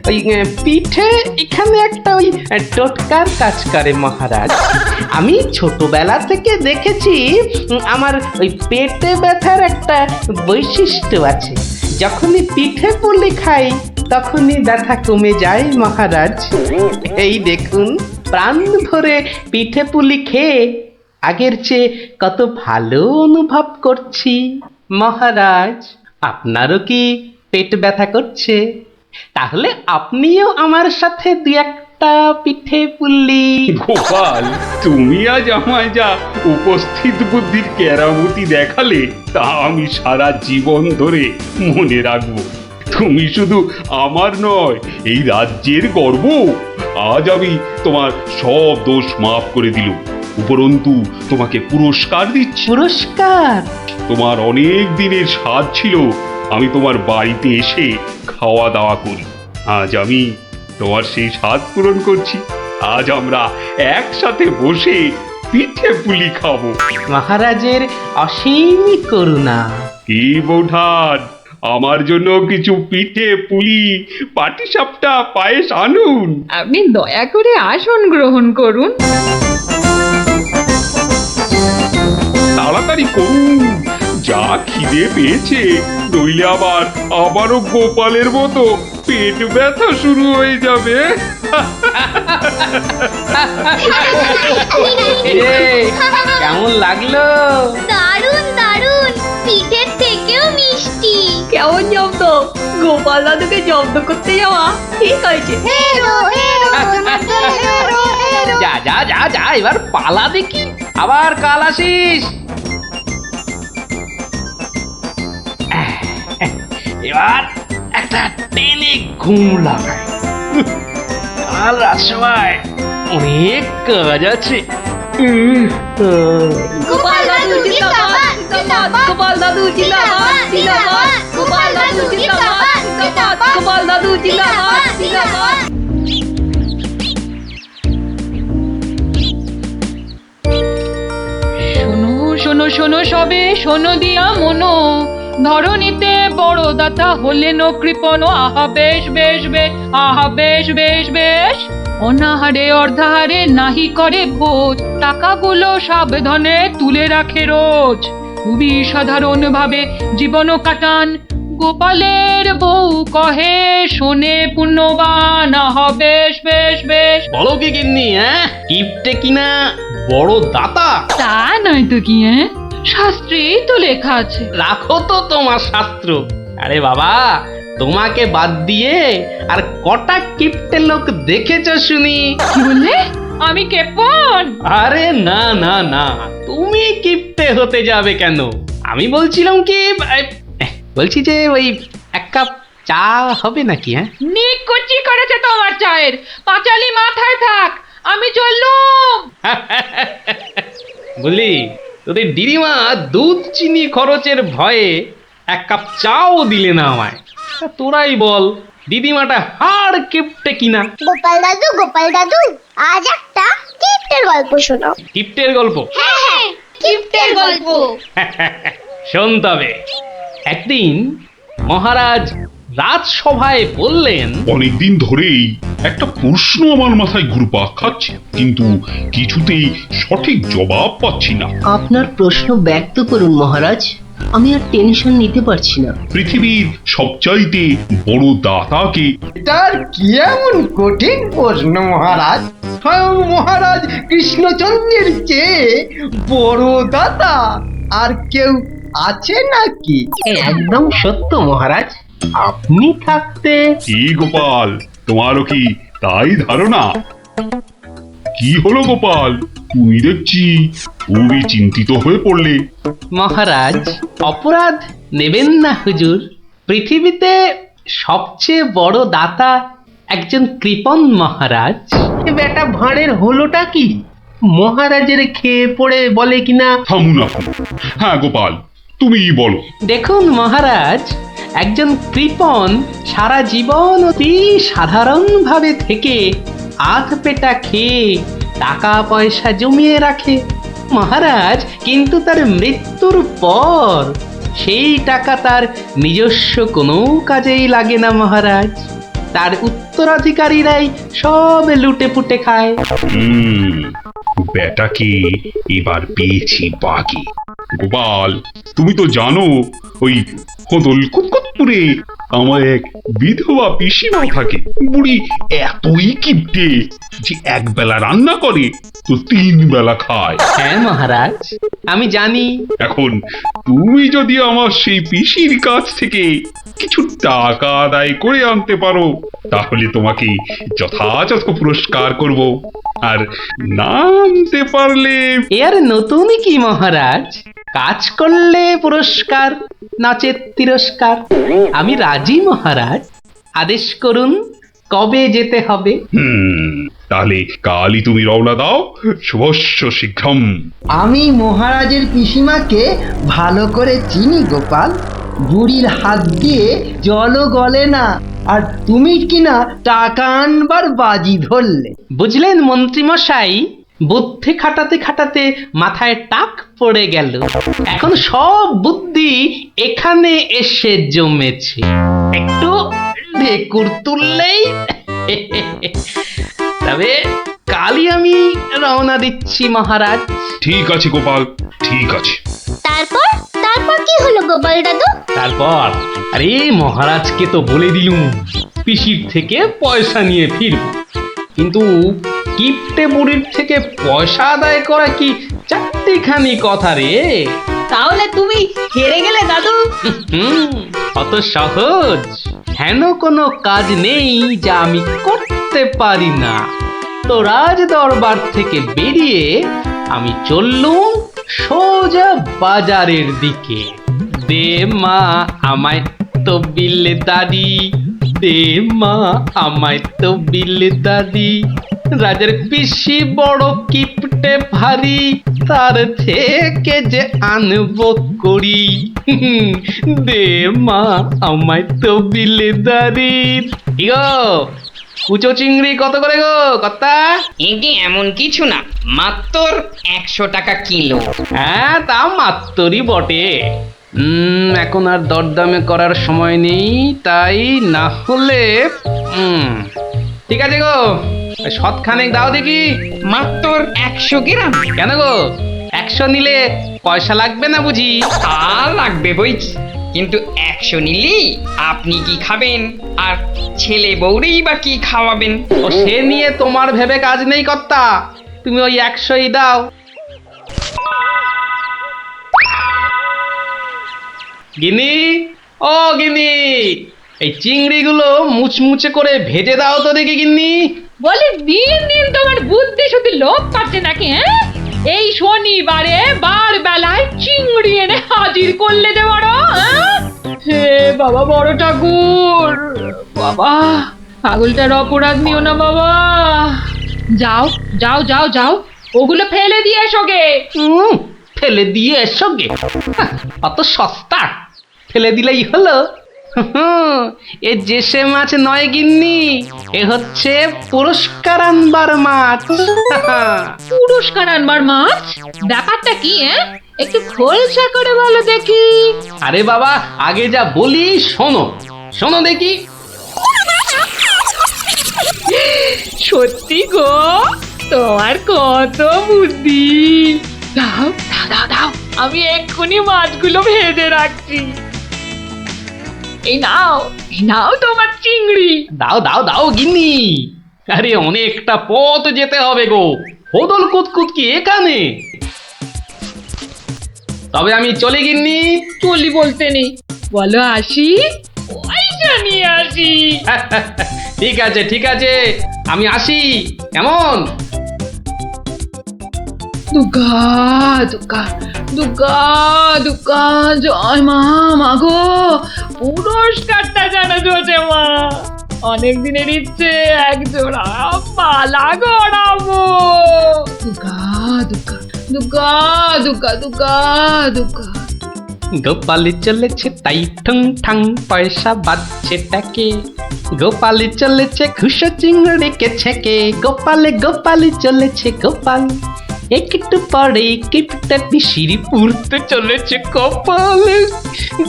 ওই পিঠে এখানে একটা ওই টোটকার কাজ করে মহারাজ। আমি ছোটবেলা থেকে দেখেছি আমার ওই পেটে ব্যথার একটা বৈশিষ্ট্য আছে। যখনই পিঠে পুলি খাই তখনই ব্যথা কমে যায় মহারাজ। এই দেখুন, প্রাণ ভরে পিঠে পুলি খেয়ে আগের চেয়ে কত ভালো অনুভব করছি। মহারাজ, আপনারও কি পেট ব্যথা করছে? তাহলে আপনিও আমার সাথে দু একটা পিঠে পুলি। গোপাল, তুমি আজ আমায় যা উপস্থিত বুদ্ধির কেরামতি দেখালে তা আমি সারা জীবন ধরে মনে রাখবো। তুমি শুধু আমার নয়, এই রাজ্যের গর্ব। আজ আমি তোমার সব দোষ মাফ করে দিলাম, উপরন্তু তোমাকে পুরস্কার দিচ্ছি। পুরস্কার? তোমার অনেক দিনের স্বাদ ছিল আমি তোমার বাড়িতে এসে খাওয়া দাওয়া করি। আজ আমি তোমার সেই স্বাদ পূরণ করছি। আজ আমরা একসাথে বসে পিঠে পুলি খাবো। মহারাজের অসীম করুণা। কি বৌঠান, আমার জন্য কিছু পিঠে পুলি পাটিসাপটা পায়েস আনুন। আপনি দয়া করে আসন গ্রহণ করুন। তাড়াতাড়ি করুন, যা খিদে পেয়েছে, নইলে আবারও গোপালের মতো পেট ব্যথা শুরু হয়ে যাবে। কেমন লাগলো? দারুণ দারুণ, পিঠের থেকেও মিষ্টি। কেমন জব্দ? গোপাল দাদুকে জব্দ করতে যাওয়া ঠিক হয়েছে। যা যা যা যা, এবার পালা দেখি, আবার কাল আসিস। এবার একটা টেনে ঘুম লাগাই। কাল রাজসভায় অনেক কাজ আছে। গোপাল দাদু জিন্দাবাদ, জিন্দাবাদ। গোপাল দাদু জিন্দাবাদ, জিন্দাবাদ। গোপাল দাদু জিন্দাবাদ, জিন্দাবাদ। গোপাল দাদু জিন্দাবাদ, জিন্দাবাদ। শোনো শোনো শোনো সবে, শোনো দিয়া মনো, ধরণীতে বড় দাতা হলেন কৃপণ। আহা বেশ বেশ বেশ, আহা বেশ বেশ বেশ। অনাহারে অর্ধাহারে নাহি করে ভোজ, টাকাগুলো সাবধানে তুলে রাখে রোজ। খুবই সাধারণ ভাবে জীবন কাটান, গোপালের বউ কহে শোনে পুণ্যবান। আহা বেশ বেশ বেশ। বলো কি গিন্নি, কিপটে কিনা বড় দাতা? তা নয় তো কি, শাস্ত্রেই তো লেখা আছে। রাখো তো তোমার শাস্ত্র। আরে বাবা, তোমাকে বাদ দিয়ে আর কটা কিপটে লোক দেখেছ শুনি? কি বললে? আমি কেপন? আরে না না না, তুমি কিপটে হতে যাবে কেন? আমি বলছিলাম কি, বলছি যে ওই এক কাপ চা হবে নাকি? নিকুচি করেছে তোমার চায়ের, পাঁচালি মাথায় থাক। আমি চললুম। বলি, তোদের দিদিমা দুধ চিনি খরচের ভয়ে এক কাপ চাও দিলে না আমায়। তা তোরাই বল, দিদিমাটা হাড় কেপটে কিনা? গোপাল দাদু আজ একটা কিপ্টের গল্প শোনাও। কিপ্টের গল্প? হ্যাঁ কিপ্টের গল্প। শোন তবে। একদিন মহারাজ রাজসভায় বললেন, অনেকদিন ধরেই একটা প্রশ্ন আমার মাথায় ঘুরপাক খাচ্ছে, কিন্তু কিছুতেই সঠিক জবাব পাচ্ছি না। আপনার প্রশ্ন ব্যক্ত করুন মহারাজ, আমি আর টেনশন নিতে পারছি না। পৃথিবীর সবচাইতে বড় দাতাকে? এটার কি এমন কঠিন প্রশ্ন মহারাজ? স্বয়ং মহারাজ কৃষ্ণচন্দ্রের চেয়ে বড় দাতা আর কেউ আছে নাকি? একদম সত্য মহারাজ, আপনি থাকতে। কি গোপাল, তোমারও কি তাই ধারণা? কি হলো গোপাল, তুমি দেখছি খুবই চিন্তিত হয়ে পড়লে। মহারাজ অপরাধ নেবেন না হুজুর, পৃথিবীতে সবচেয়ে বড় দাতা একজন কৃপণ মহারাজ। বেটা ভাঁড়ের হলোটা কি? মহারাজের খেয়ে পড়ে বলে কিনা। থামুন আপনি। হ্যাঁ গোপাল, তুমিই বলো। দেখুন মহারাজ, একজন কৃপণ সারা জীবন অতি সাধারণভাবে থেকে আধ পেটা খেয়ে টাকা পয়সা জমিয়ে রাখে মহারাজ, কিন্তু তার মৃত্যুর পর সেই টাকা তার নিজস্ব কোনো কাজেই লাগে না মহারাজ। তার উত্তরাধিকারীরাই সব লুটে পুটে খায়। বেটাকে এবার পেয়েছি বাকি। গোপাল, তুমি তো জানো ওই কদল কুতকুতপুরে আমার এক বিধবা পিসিমা থাকে। বুড়ি এতই কিপটে যে এক বেলা রান্না করে তো 3 বেলা খায়। হ্যাঁ মহারাজ, আমি জানি। এখন তুমি যদি আমার সেই পিসির কাছ থেকে কিছু টাকা আদায় করে আনতে পারো, তাহলে তোমাকে যথাযথ পুরস্কার করব। আর না আনতে পারলে এর নতুন কি মহারাজ, কাজ করলে পুরস্কার, নচেৎ তিরস্কার। আমি রাজি মহারাজ, আদেশ করুন কবে যেতে হবে। তাহলে কালই তুমি রওনা দাও, শুভস্য শীঘ্রম। আমি মহারাজের পিসিমাকে ভালো করে চিনি গোপাল, বুড়ির হাত দিয়ে জলও গলে না, আর তুমি কিনা টাকা আনবার বাজি ধরলে। বুঝলেন মন্ত্রী মশাই, বুদ্ধি খাটাতে খাটাতে মাথায় টাক পড়ে গেল। এখন সব বুদ্ধি এখানে এসে জমেছে, একটু ঢেকুর তুললেই। তবে কালই আমি রওনা দিচ্ছি মহারাজ। ঠিক আছে গোপাল, ঠিক আছে। তারপর তারপর কি হলো গোপাল দাদু? তারপর আরে মহারাজকে তো বলে দিলুম পিসির থেকে পয়সা নিয়ে ফিরব, কিন্তু কিপ্টে বুড়ির থেকে পয়সা আদায় করা কি চারটিখানি কথা রে। তাহলে তুমি হেরে গেলে দাদু। অত সহজ হেন কোনো কাজ নেই যা আমি করতে পারি না। তো রাজ দরবার থেকে বেরিয়ে আমি চললুম সোজা বাজারের দিকে। দে মা আমায় তো বিলে দাদি, দে মা আমায় তো বিলে দাদি। রাজার পিসি বড় কিপটে ভারী, তার থেকে যে আনবো করি। দে মা আমায় তো বিলে দাদি। ইগো কুচো চিংড়ি কত করে গো কর্তা? এটি এমন কিছু না, মাত্র 100 টাকা কিলো। হ্যাঁ তা মাত্রই বটে। এখন আর দরদামে করার সময় নেই, তাই না হলে ঠিক আছে গো, শতখানেক দাও দেখি। মাত্র 100 গ্রাম। কেন গো, 100 নিলে পয়সা লাগবে না বুঝি? তা লাগবে বইছি, কিন্তু 100 নিলি আপনি কি খাবেন আর ছেলে বউরেই বা কি খাওয়াবেন? ও সে নিয়ে তোমার ভেবে কাজ নেই কর্তা, তুমি ওই 100ই দাও। গিনি, ও গিনি, এই চিংড়িগুলো মুচমুচে করে ভেজে দাও তো দেখি গিন্নি। বলে দিন দিন তোমার বুদ্ধি শুধু লোভ পাচ্ছে নাকি? হ্যাঁ, এই শনিবারে বার বেলায় চিংড়ি এনে হাজির করলে যে বড়। হে বাবা বড় ঠাকুর, বাবা পাগলটার অপরাধ নিও না বাবা। যাও যাও যাও যাও, ওগুলো ফেলে দিয়ে এসো গে। ফেলে দিয়ে এসো গে। হাহ, অত সস্তা, ফেলে দিলেই হলো। এ জেসে মাছ নয় গিন্নি, এ হচ্ছে পুরস্কার আনবার মাছ। পুরস্কার আনবার মাছ? ব্যাপারটা কি একটু খোলসা করে বলো দেখি। আরে বাবা, আগে যা বলি শোনো, শোনো দেখি। সত্যি গো, তোমার কত বুদ্ধি। দাও দাও দাও দাও, আমি এক্ষুনি মাছগুলো ভেজে রাখছি। এই নাও তোমার চিংড়ি। দাও দাও দাও গিন্নি। আরে অনেকটা পথ যেতে হবে গো, হোদল কুতকুত কি এখানে? তবে আমি চলি গিন্নি। চলি বলতে নেই, বলো আসি, পয়সা নিয়ে আসি। ঠিক আছে ঠিক আছে, আমি আসি, কেমন? দুর্গা দুর্গা দুর্গা দুর্গা, জয় মা, মাগো পুরস্কারটা যেন জোটে মা। অনেক দিনের ইচ্ছে, এক জোড়া মালা গড়াবো। দুর্গা দুর্গা দুর্গা দুর্গা দুর্গা দুর্গা। গোপালি চলেছে তাই ঠং ঠাং, পয়সা বাজছে টাকে। গোপালি চলেছে খুশো চিংড়িকে ছেকে। গোপালে গোপালি চলেছে গোপাল, একটু পরে কিপটা পিসির পুরতে চলেছে কপাল।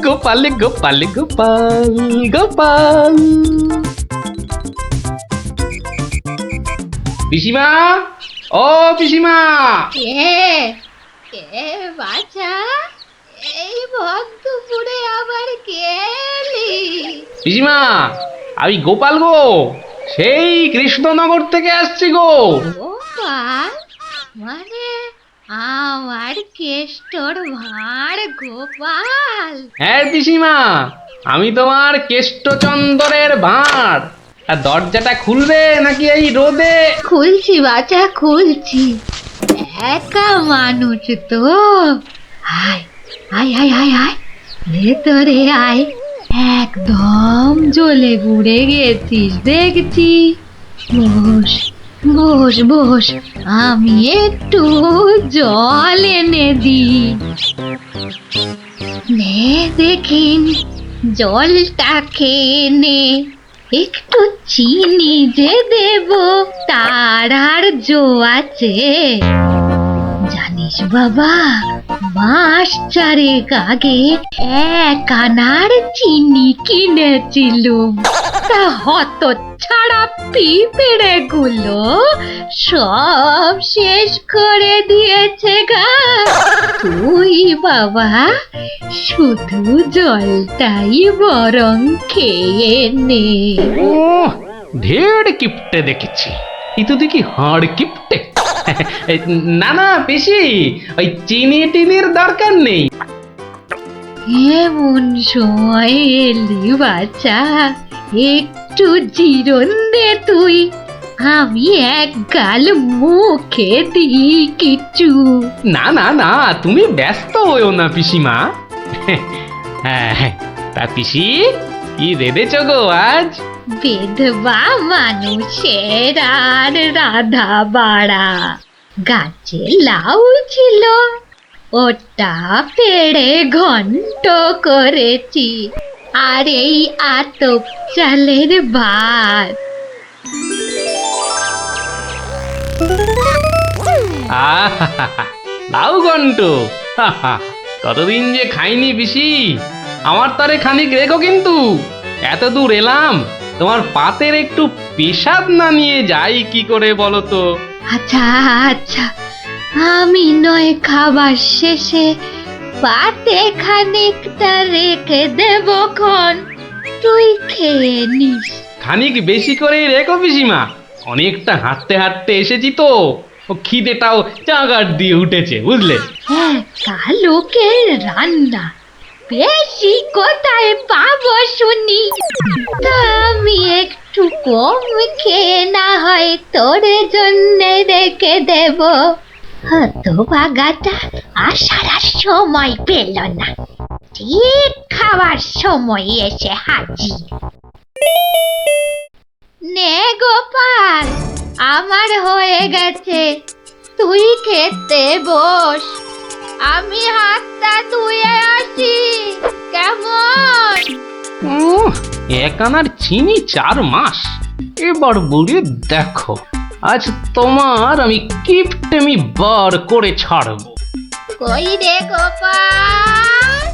গোপালে গোপালে গোপাল গোপাল। পিসিমা, ও পিসিমা। কে বাছা, এই ভক্তপুরে আবার কে এলি? পিসিমা, আমি গোপাল গো, সেই কৃষ্ণনগর থেকে আসছি গো। গোপাল মানে আমার কেষ্টর ভাঁড় গোপাল? হ্যাঁ পিসিমা, আমি তোমার কেষ্টচন্দরের ভাঁড়। আর দরজাটা খুলবে নাকি এই রোদে? খুলছি বাছা, খুলছি। একা মানুষ তো, আয় আয় আয় আয় আয়, ভেতরে আয়। একদম জ্বলে পুড়ে গেছিস দেখছি। বস বস বস, আমি একটু জল এনে দিই। নে দেখিন, জলটা খেয়ে নে। একটু চিনি যে দেব, তার আর জো আছে? জানিস বাবা, মাস চারেক আগে 1 আনার চিনি কিনেছিলুম। তা হত ছাড়া পিঁপড়ে গুলো সব শেষ করে দিয়েছে গা। তুই বাবা শুধু জলটাই বরং খেয়ে নে। ও, ঢের কিপটে দেখেছি, এ তো দেখি হাড় কিপটে। না না পিসি, ওই চিনি টিনির দরকার নেই। এমন সময় এলি বাচ্চা, একটু জিরন দে তুই। আমি এক গাল মুখে দিই কিছু। না না না, তুমি ব্যস্ত হইও না পিসিমা। হ্যাঁ, তা পিসি কি রেঁধেছ গো আজ? বিধবা মানুষের আর রাধা বাড়া। গাছে লাউ ছিল, ওটা পেড়ে ঘন্ট করেছি। আর এই আতপ চালের ভাত। লাউ ঘন্ট, কতদিন যে খাইনি পিসি। আমার তারে খানিক রেখো কিন্তু। এত দূর এলাম, তোমার পাতের একটু পেশাব না নিয়ে যাই কি করে বলো তো? আচ্ছা আচ্ছা, আমি নয় খাবার শেষে পাতে খানিকটা রেখে দেব খন, তুই খেয়ে নিস। খানিক বেশি করে রেখো পিসিমা, অনেকটা হাঁটতে হাঁটতে এসেছি তো, ও খিদেটাও চাগার দিয়ে উঠেছে বুঝলে। একা লোকের রান্না বেশি কোথায় পাবো শুনি? তা আমি একটু কম খেয়ে না হয় তোর জন্য রেখে দেব। হতভাগাটা আসার আর সময় পেল না, ঠিক খাওয়ার সময় এসে হাজির। নে গোপাল, আমার হয়ে গেছে, তুই খেতে বস। আমি হাতটা ধুয়ে আসি, কেমন? এক আনার চিনি 4 মাস। এবার বলি দেখো, আজ তোমার আমি কিপ্ট আমি বার করে ছাড়বো। কই রে গোপাল,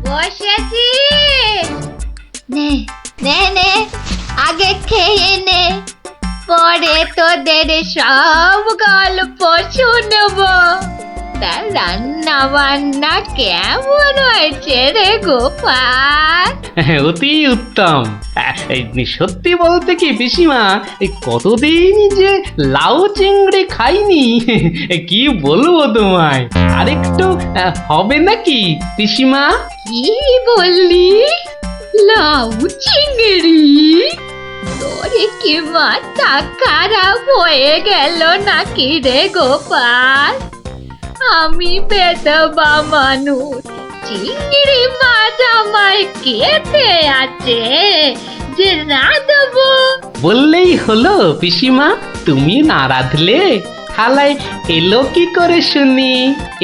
বসেছিস? নে নে নে, আগে খেয়ে নে, পরে তোদের সব গল্প শুনবো। তা রান্না বান্না কেমন হয়েছে রে গোপাল? অতি উত্তম। সত্যি বলতে কি পিসিমা, এই কতদিন যে লাউ চিংড়ি খাইনি, কি বলবো তোমায়। আরেকটু হবে নাকি পিসিমা? কি বললি? লাউ চিংড়ি? তোরে কি মাথা খারাপ হয়ে গেল নাকি রে গোপাল? আমি বেদবা মানুষ, চিংড়ি মাছ আমায় খেতে আছে যে না দেবো? বললেই হলো পিসিমা, তুমি না রাঁধলে থালায় এলো কি করে শুনি?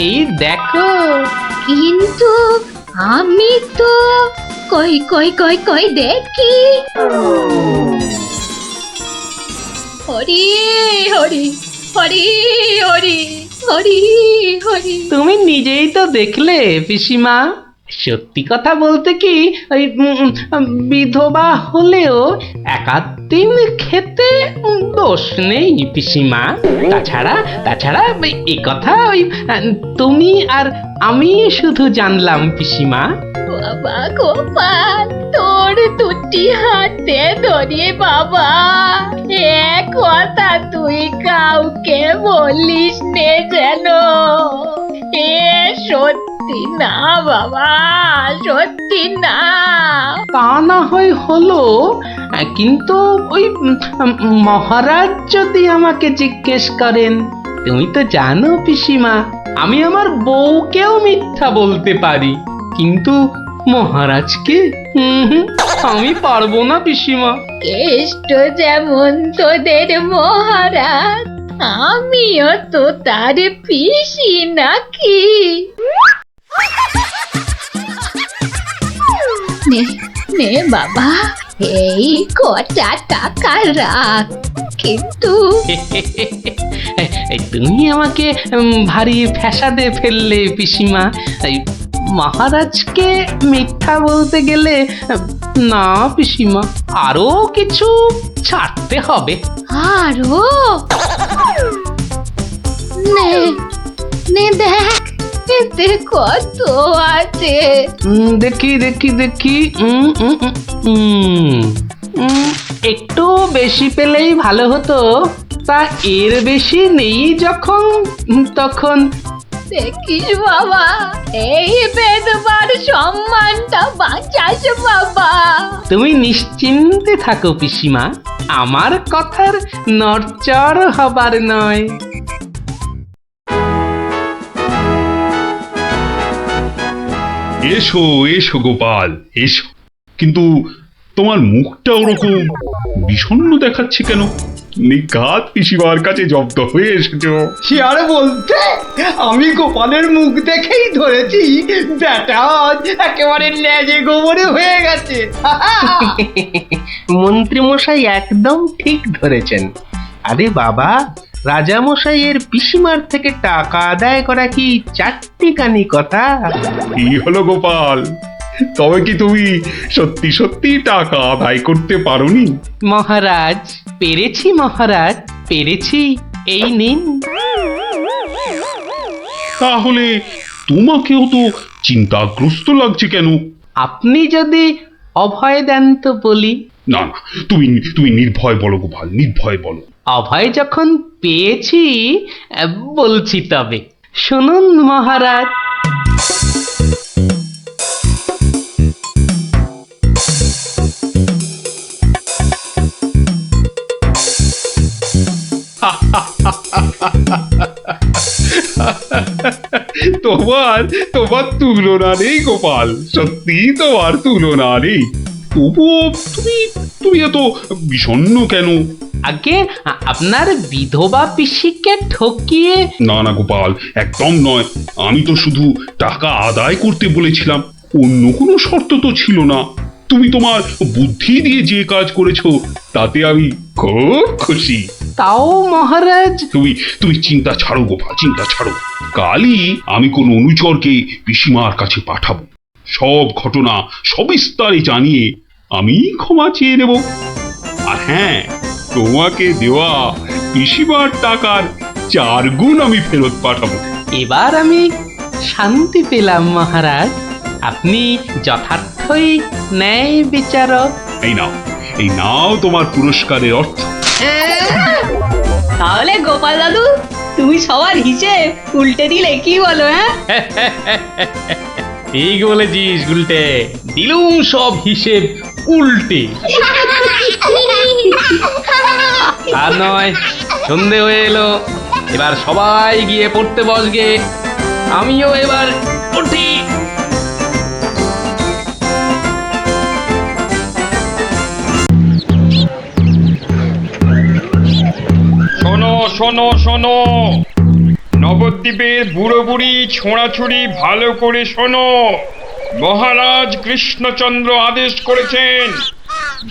এই দেখো। কিন্তু আমি তো কই কই কই কই দেখি। হরি হরি হরি হরি হরি হরি। তুমি নিজেই তো দেখলে পিসিমা। সত্যি কথা বলতে কি, ওই বিধবা হলেও একাদিন খেতে দোষ নেই পিসিমা। তাছাড়া এই কথা ওই তুমি আর আমি শুধু জানলাম পিসিমা। বাবা গোপাল, তোর দুটি হাতে ধরে বাবা, এক কথা তুই কাউকে বলিস নে যেন। এ সত্যি না বাবা, সত্যি না। তা না হয় হলো, কিন্তু ওই মহারাজ যদি আমাকে জিজ্ঞেস করেন, তুমি তো জানো পিসিমা, আমি আমার বউকেও মিথ্যা বলতে পারি, কিন্তু মহারাজকে আমি পারবো না পিসিমা। কেষ্ট যেমন তোদের মহারাজ, আমিও তো তার পিসি নাকি। নে নে বাবা, এই কটা টাকা রাখ, কিন্তু তুমি আমাকে ভারী ফ্যাসাদে ফেললে পিসিমা। মহারাজকে মিথ্যা বলতে গেলে না পিসিমা, আরো কিছু ছাড়তে হবে। আরো? নে নে দেখ, এতে কত আছে। দেখি দেখি দেখি, একটু বেশি পেলেই ভালো হতো। তা এর বেশি নেই যখন, তখন দেখিস বাবা, এই বেদবার সম্মানটা বাঁচাস বাবা। তুমি নিশ্চিন্তে থাকো পিসিমা, আমার কথার নড়চড় হবার নয়। এসো এসো গোপাল, এসো। কিন্তু তোমার মুখটা ওরকম বিষণ্ণ দেখাচ্ছে কেন? নিঘাত পিসিমার কাছে জব্দ হয়ে এসেছো। সে আর বলতে, আমি গোপালের মুখ দেখেই ধরেছি ব্যাটা আজ একেবারে লেজে গোবরে হয়ে গেছে। মন্ত্রীমশাই একদম ঠিক ধরেছেন। আরে বাবা, রাজামশাইয়ের পিসিমার থেকে টাকা আদায় করা কি চারটিখানি কথা? কি হলো গোপাল, তবে কি তুমি সত্যি সত্যি টাকা আদায় করতে পারোনি? মহারাজ, পেরেছি মহারাজ, পেরেছি। এই নিন। তাহলে তোমাকেও তো চিন্তাগ্রস্ত লাগছে কেন? আপনি যদি অভয় দেন তো বলি। না না, তুমি তুমি নির্ভয় বলো গোপাল, নির্ভয় বলো। অভয় যখন পেয়েছি, বলছি তবে শুনুন মহারাজ। তোমার তুলনা নেই গোপাল, সত্যি তোমার তুলনা নেই। তবুও তুমি তুমি এত বিষণ্ণ কেন? আগে আপনার বিধবা পিসিকে ঠকিয়ে না না গোপাল, একদম নয়। আমি তো শুধু টাকা আদায় করতে বলেছিলাম, অন্য কোনো শর্ত তো ছিল না। তুমি তোমার বুদ্ধি দিয়ে যে কাজ করেছো তাতে আমি খুব খুশি। তাও মহারাজ, তুমি চিন্তা ছাড়ো গোপাল, চিন্তা ছাড়ো। কালই আমি কোন অনুচরকে পিসিমার কাছে পাঠাবো, সব ঘটনা সবিস্তারে জানিয়ে আমি ক্ষমা চেয়ে নেব। আর হ্যাঁ, তোমাকে দেওয়া পিসিমার টাকার 4 গুণ আমি ফেরত পাঠাবো। এবার আমি শান্তি পেলাম মহারাজ। আপনি যথার্থই ন্যায় বিচারক। এই নাও তোমার পুরস্কারের অর্থ। তাহলে গোপাল দাদু, তুমি সবার হিসেব উল্টে দিলে, কি বলো? হ্যাঁ, ঠিক বলেছিস গুলটে, দিলুম সব হিসেব উল্টে। আর নয়, সন্ধে হয়ে এলো, এবার সবাই গিয়ে পড়তে বসগে। আমিও এবার উঠি। শোনো শোনো শোনো, নবদ্বীপের বুড়ো বুড়ি ছোঁড়াছুড়ি ভালো করে শোনো। মহারাজ কৃষ্ণচন্দ্র আদেশ করেছেন,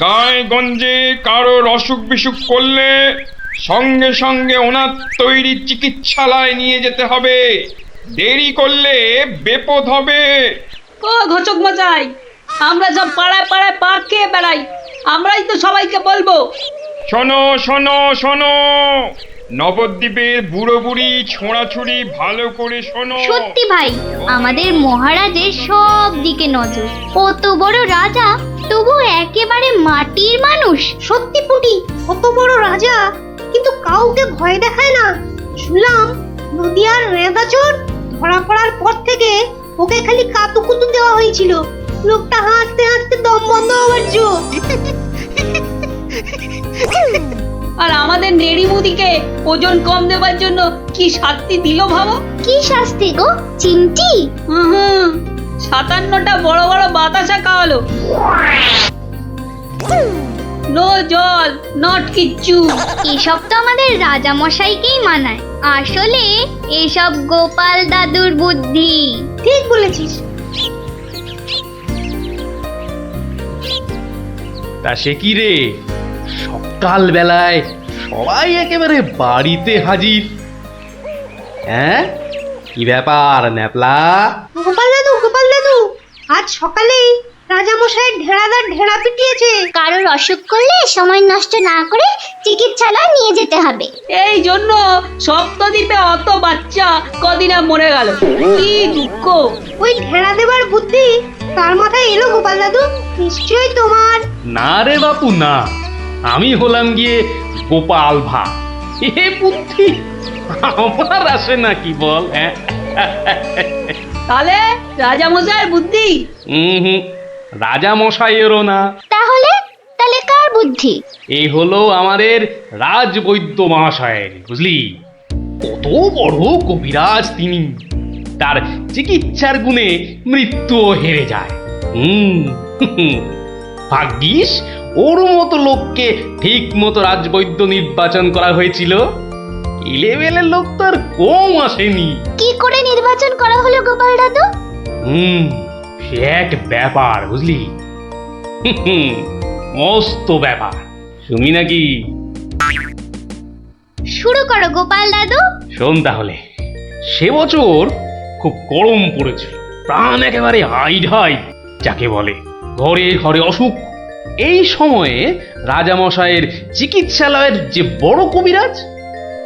গায়ে গঞ্জে কারোর অসুখ বিসুখ করলে সঙ্গে সঙ্গে ওনার তৈরি চিকিৎসালয় নিয়ে যেতে হবে। দেরি করলে বিপদ হবে। ও ঘোচক মশাই, আমরা সব পাড়ায় পাড়ায় পা খেয়ে বেড়াই, আমরাই তো সবাইকে বলবো। শোনো শোনো শোনো, নবদ্বীপের বুড়ো বুড়ি ছোঁড়াছুড়ি ভালো করে শোনো। সত্যি ভাই, আমাদের মহারাজের সব দিকে নজর। কত বড় রাজা, তবু একেবারে মাটির মানুষ। সত্যি পুটি, কত বড় রাজা কিন্তু কাউকে ভয় দেখায় না। শুনলাম নদিয়ার রেঁদাচোর ধরা পড়ার পর থেকে ওকে খালি কাতুকুতু দেওয়া হয়েছিল। লোকটা হাসতে হাসতে দম বন্ধ হওয়ার জো। আর আমাদের নেড়িমুদিকে ওজন কম দেওয়ার জন্য কি শাস্তি দিল ভাবো? কি শাস্তি গো চিমটি? 57টা বড় বড় বাতাসা খাওয়ালো। নো জল, নট কিচ্ছু। এসব তো আমাদের রাজা মশাইকেই মানায়। আসলে এসব গোপাল দাদুর বুদ্ধি। ঠিক বলেছিস। তা সে কি রে, সকাল বেলায় সবাই একেবারে বাড়িতে হাজির। হ্যাঁ, কি ব্যাপার ন্যাপলা? গোপাল দাদু, আজ সকালেই রাজামশাই ঢেড়াদার ঢেড়া পিটিয়েছে। কারোর অসুখ করলে সময় নষ্ট না করে চিকিৎসালয় নিয়ে যেতে হবে। এই জন্য সপ্তদ্বীপে অত বাচ্চা কদিনে মরে গেল। কি দুঃখ! ওই ঢেড়া দেবার বুদ্ধি তার মাথায় এলো গোপাল দাদু? নিশ্চয়ই তোমার। না রে বাপু না, আমি হলাম গিয়ে গোপাল ভা। এ বুদ্ধি আমার আসে নাকি বল? হ্যাঁ, তাহলে রাজামশাইয়ের বুদ্ধি? রাজা মশাইয়েরও না। তাহলে কার বুদ্ধি? এই হলো আমাদের রাজবৈদ্য মহাশয়ের, বুঝলি? কত বড় কবিরাজ তিনি, তার চিকিৎসার গুণে মৃত্যুও হেরে যায়। ভাগ্যিস ওর মতো লোককে ঠিক মতো রাজবৈদ্য নির্বাচন করা হয়েছিল। ইলেভেলের লোক তো আর কম আসেনি। কি করে নির্বাচন করা হলো গোপাল দাদু? সে এক ব্যাপার, বুঝলি? মস্ত ব্যাপার। শুনি নাকি? শুরু করো গোপাল দাদু। শোন তাহলে। সে বছর খুব গরম পড়েছিল, প্রাণ একেবারে হাই যাকে বলে। ঘরে ঘরে অসুখ। এই সময়ে রাজামশাইয়ের চিকিৎসালয়ের যে বড় কবিরাজ,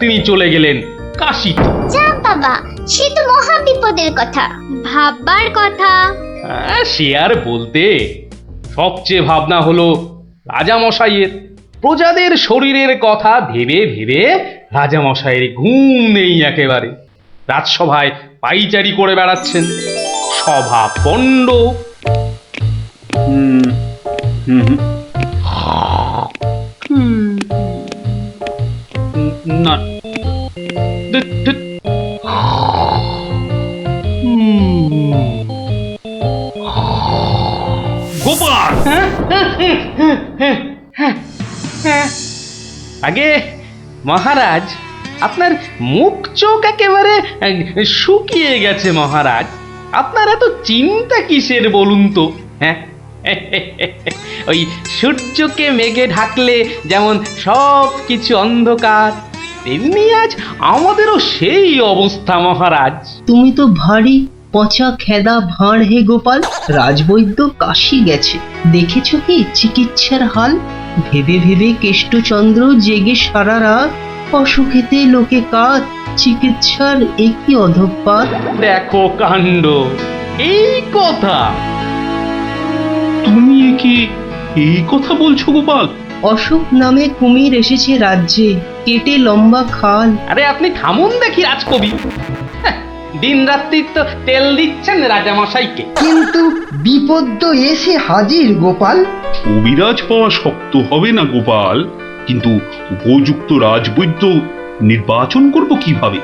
তিনি চলে গেলেন কাশীতে। যা বাবা, সে তো মহা বিপদের কথা, ভাববার কথা। সে আর বলতে, সবচেয়ে ভাবনা হলো রাজামশাইয়ের। প্রজাদের শরীরের কথা ভেবে ভেবে রাজামশাইয়ের ঘুম নেই একেবারে। রাজসভায় পাইচারি করে বেড়াচ্ছেন, সভা পণ্ড। না, গোপাল! আগে মহারাজ, আপনার মুখ চোখ একেবারে শুকিয়ে গেছে মহারাজ। আপনার এত চিন্তা কিসের বলুন তো? হ্যাঁ, ওই সূর্যকে মেঘে ঢাকলে যেমন সব কিছু অন্ধকার, তেমনি আজ আমাদেরও সেই অবস্থা মহারাজ। তুমি তো ভারী পচা খেদা ভাঁড় হে গোপাল। রাজবৈদ্য কাশি গেছে, দেখেছো কি চিকিৎসার হাল? ভেবে ভেবে কেষ্টচন্দ্র জেগে সারা রাত, অসুখেতে লোকে কাত, চিকিৎসার একই অধঃপাত। দেখো কাণ্ড, এই কথা তুমি কি এই কথা বলছো গোপাল? অসুখ নামে কুমির এসেছে রাজ্যে, কেটে লম্বা খাল। আরে আপনি থামুন দেখি রাজকবি। দিন রাত্রি তো তেল দিচ্ছেন রাজামশাইকে। কিন্তু বিপদ তো এসে হাজির গোপাল। কবিরাজ পাওয়া শক্ত হবে না গোপাল, কিন্তু উপযুক্ত রাজবৈদ্য নির্বাচন করব কিভাবে?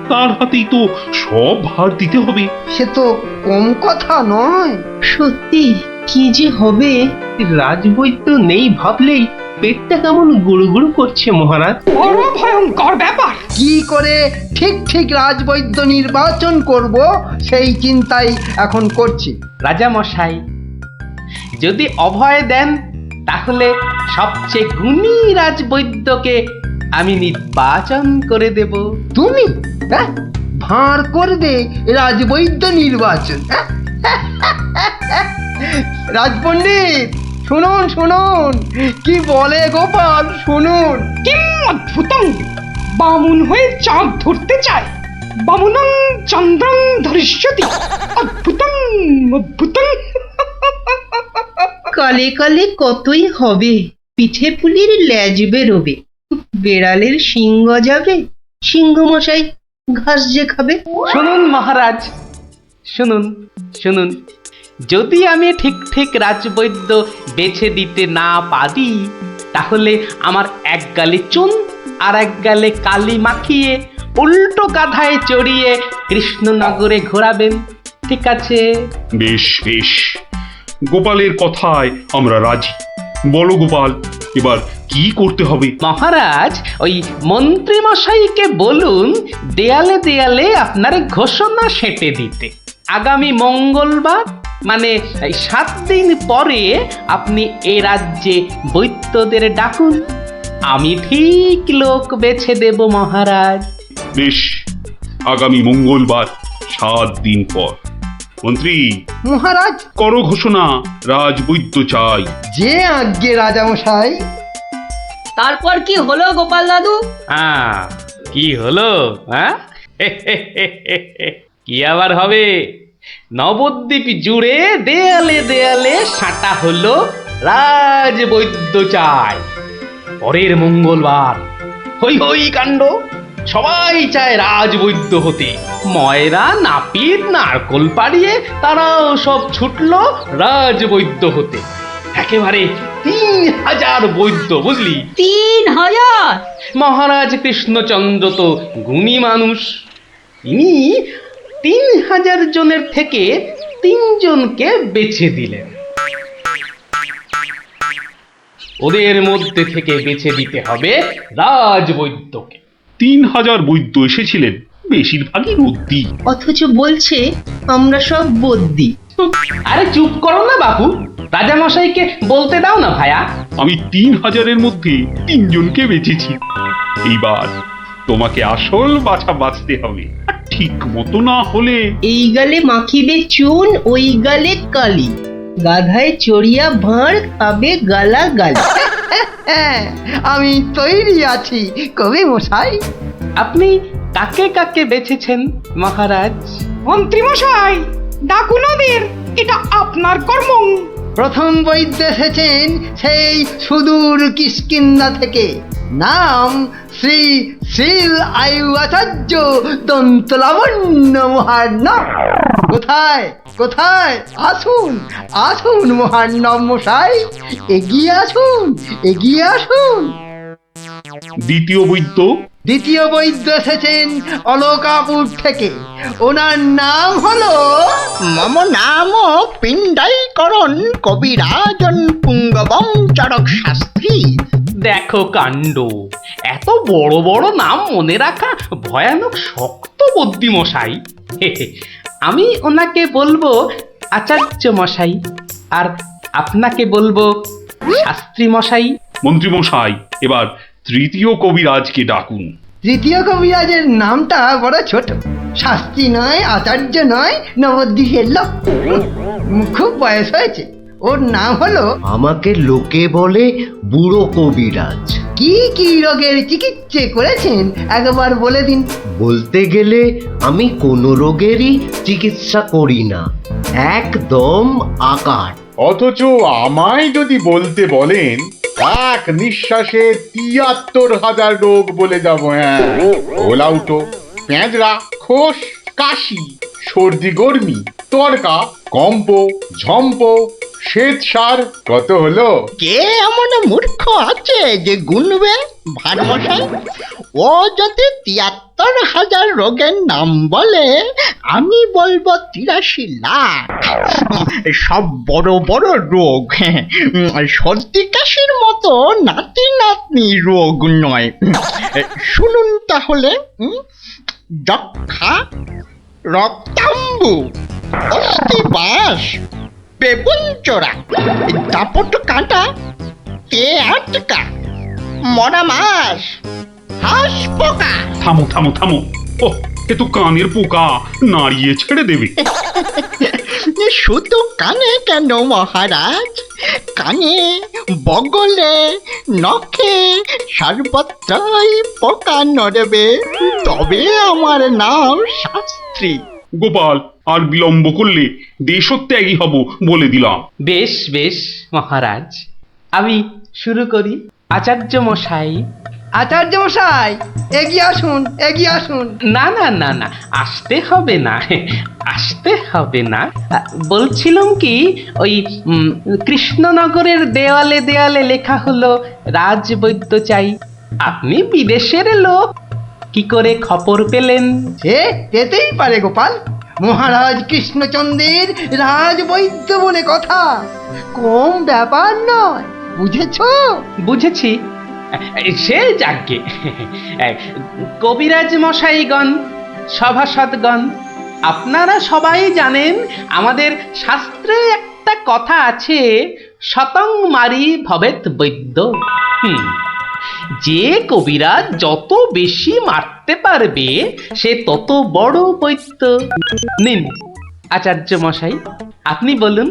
তার হাতেই তো সব ভার দিতে হবে। সে তো কম কথা নয়। সত্যি কি যে হবে, রাজবৈদ্য নেই ভাবলেই পেটটা কেমন গুড়ুগুড়ু করছে মহারাজ। বড় ভয়ঙ্কর ব্যাপার। কি করে ঠিক ঠিক রাজবৈদ্য নির্বাচন করব সেই চিন্তাই এখন করছি। রাজামশাই, যদি অভয় দেন তাহলে সবচেয়ে গুণী রাজবৈদ্যকে আমি নির্বাচন করে দেব। তুমি ভাঁড় করবে রাজবৈদ্য নির্বাচন? রাজপণ্ডিত শুনুন শুনুন, কি বলে গোপাল শুনুন। কিম অদ্ভুতং, বামুন হয়ে চাঁদ ধরতে চায়। বামুনং চন্দ্রং ধরিষ্যতি। অদ্ভুতং অদ্ভুতং। কালে কালে কতই হবে, পিঠে পুলির লেজ বেরোবে, বেড়ালের সিংহ যাবে, সিংহ মশাই ঘাস যে খাবে। শুনুন মহারাজ, শুনুন শুনুন, যদি আমি ঠিক ঠিক রাজবৈদ্য বেছে দিতে না পারি, তাহলে আমার এক গালে চুন আর এক গালে কালি মাখিয়ে উল্টো গাধায় চড়িয়ে কৃষ্ণনগরে ঘোরাবেন, ঠিক আছে? বেশ বেশ, গোপালের কথায় আমরা রাজি। বলো গোপাল, এবার কি করতে হবে? মহারাজ, ওই মন্ত্রী মশাইকে বলুন দেয়ালে দেয়ালে আপনার ঘোষণা সেঁটে দিতে। আগামী মঙ্গলবার মানে 7 দিন পরে আপনি এ রাজ্যে বৈদ্যদের ডাকুন, আমি ঠিক লোক বেছে দেব মহারাজ। বেশ, আগামী মঙ্গলবার 7 দিন পর। মন্ত্রী মহারাজ, করো ঘোষণা, রাজবৈদ্য চাই। যে আজ্ঞে রাজামশাই। তারপর কি হলো গোপাল দাদু? হ্যাঁ, কি হলো? হ্যাঁ, কি আবার হবে? নবদ্বীপ জুড়ে দেয়ালে দেয়ালে সাঁটা হলো রাজবৈদ্য চাই। পরের মঙ্গলবার হই হই কাণ্ড, সবাই চায় রাজবৈদ্য হতে। ময়রা নাপিত নারকোল পাড়িয়ে তারাও সব ছুটলো রাজবৈদ্য হতে। একেবারে 3000 বৈদ্য, বুঝলি? 3000! মহারাজ কৃষ্ণচন্দ্র তো গুণী মানুষ, তিনি 3000 জনের থেকে 3 জনকে বেছে দিলেন। ওদের মধ্যে থেকে বেছে দিতে হবে রাজবৈদ্যকে। 3000 বৈদ্য এসেছিলেন, বেশিরভাগই রদ্দি। অথচ বলছে আমরা সব বদ্যি। আরে চুপ করো না বাবু, রাজামশাইকে বলতে দাও না ভায়া। আমি 3000-এর মধ্যে 3 জনকে বেছেছি। এইবার তোমাকে আসল বাছা বাছতে হবে, আর ঠিক মতো না হলে এই গালে মাখিবে চুন, ওই গালে কালি, গাধায় চড়িয়া ভাঁড় খাবে গালা গালি। আমি তৈরি আছি কবি মশাই। আপনি কাকে কাকে বেছেছেন মহারাজ? মন্ত্রী মশাই, ডাকুন ওদের, এটা আপনার কর্ম। প্রথম বৈদ্য এসেছেন সেই সুদূর কিষ্কিন্ধা থেকে, নাম শ্রী শ্রীল আয়ু আচার্য দন্তলাবণ্য মহার্ণব। কোথায় কোথায়? আসুন আসুন মহার্ণব মশাই, এগিয়ে আসুন এগিয়ে আসুন। দ্বিতীয় বৈদ্য? দ্বিতীয় বৈদ্য এসেছেন অলকাপুর থেকে, ওনার নাম হলো মম নাম পিণ্ডাইকরণ কবিরাজন পুঙ্গবং চরক শাস্ত্রী। দেখো কাণ্ড, এত বড় বড় নাম মনে রাখা ভয়ানক শক্ত বুদ্ধি মশাই। আমি ওনাকে বলবো আচার্য মশাই, আর আপনাকে বলবো শাস্ত্রী মশাই। মন্ত্রী মশাই, এবার তৃতীয় কবিরাজকে ডাকুন। তৃতীয় কবিরাজের নামটা বড় ছোট, শাস্ত্রী নয়, আচার্য নয়, নবদ্বীপের লোক। খুব বয়স হয়েছে। ওর নাম হলো, আমাকে লোকে বলে বুড়ো কবিরাজ। কি কি রোগের চিকিৎসা করেছেন একবার বলে দিন। বলতে গেলে আমি কোনো রোগেরই চিকিৎসা করি না, একদম আকার। অথচ আমায় যদি বলতে বলেন, এক নিঃশ্বাসে ৭৩,০০০ রোগ বলে যাব। হ্যাঁ, ওলাউটো, পেঁজরা, খোস, কাশি, সর্দি গর্মি, তরকা, কম্প, ঝম্প, শ্বেত সার, কত হলো? কে এমন মূর্খ আছে যে গুনবে ভারমশাই? ও যদি ৭৩,০০০ রোগের নাম বলে, আমি বলবো ৮৩ লাখ। সব বড় বড় রোগ, সর্দি কাশির মতো নাতি নাতনি রোগ নয়। শুনুন তাহলে, যক্ষা, রক্তাম্বু, অস্থিবাস, বেগুন চোরা, দাপট কাঁটা, কে আটকা, মরা মাছ, হাঁস পোকা। থামো থামো থামো, ও এ তো কানের পোকা, নাড়িয়ে ছেড়ে দেবে। শুধু কানে কেন মহারাজ, কানে, বগলে, নখে, সর্বত্রই পোকা নড়বে, তবে আমার নাম শাস্ত্রী। গোপাল, আর বিলম্ব করলে দেশত্যাগী হব বলে দিলাম। বেশ বেশ মহারাজ, আমি শুরু করি। আচার্য মশাই। আচার্য মশাই, এগিয়ে আসুন, এগিয়ে আসুন। না না না না, আসতে হবে না, আসতে হবে না। বলছিলাম কি, ওই কৃষ্ণনগরের দেওয়ালে দেওয়ালে লেখা হলো রাজবৈদ্য চাই। আপনি বিদেশের লোক, কি করে খবর পেলেন? সে পেতেই পারে গোপাল, মহারাজ কৃষ্ণচন্দ্রের রাজবৈদ্য বলে কথা, কম ব্যাপার নয়, বুঝেছো? বুঝেছি, সে যাকে। কবিরাজ মশাইগণ, সভাসদগণ, আপনারা সবাই জানেন আমাদের শাস্ত্রে একটা কথা আছে, শতং মারি ভবেত বৈদ্য। যে কবিরাজ যত বেশি মারতে পারবে সে তত বড় বৈদ্য। নিন আচার্য মশাই, আপনি বলুন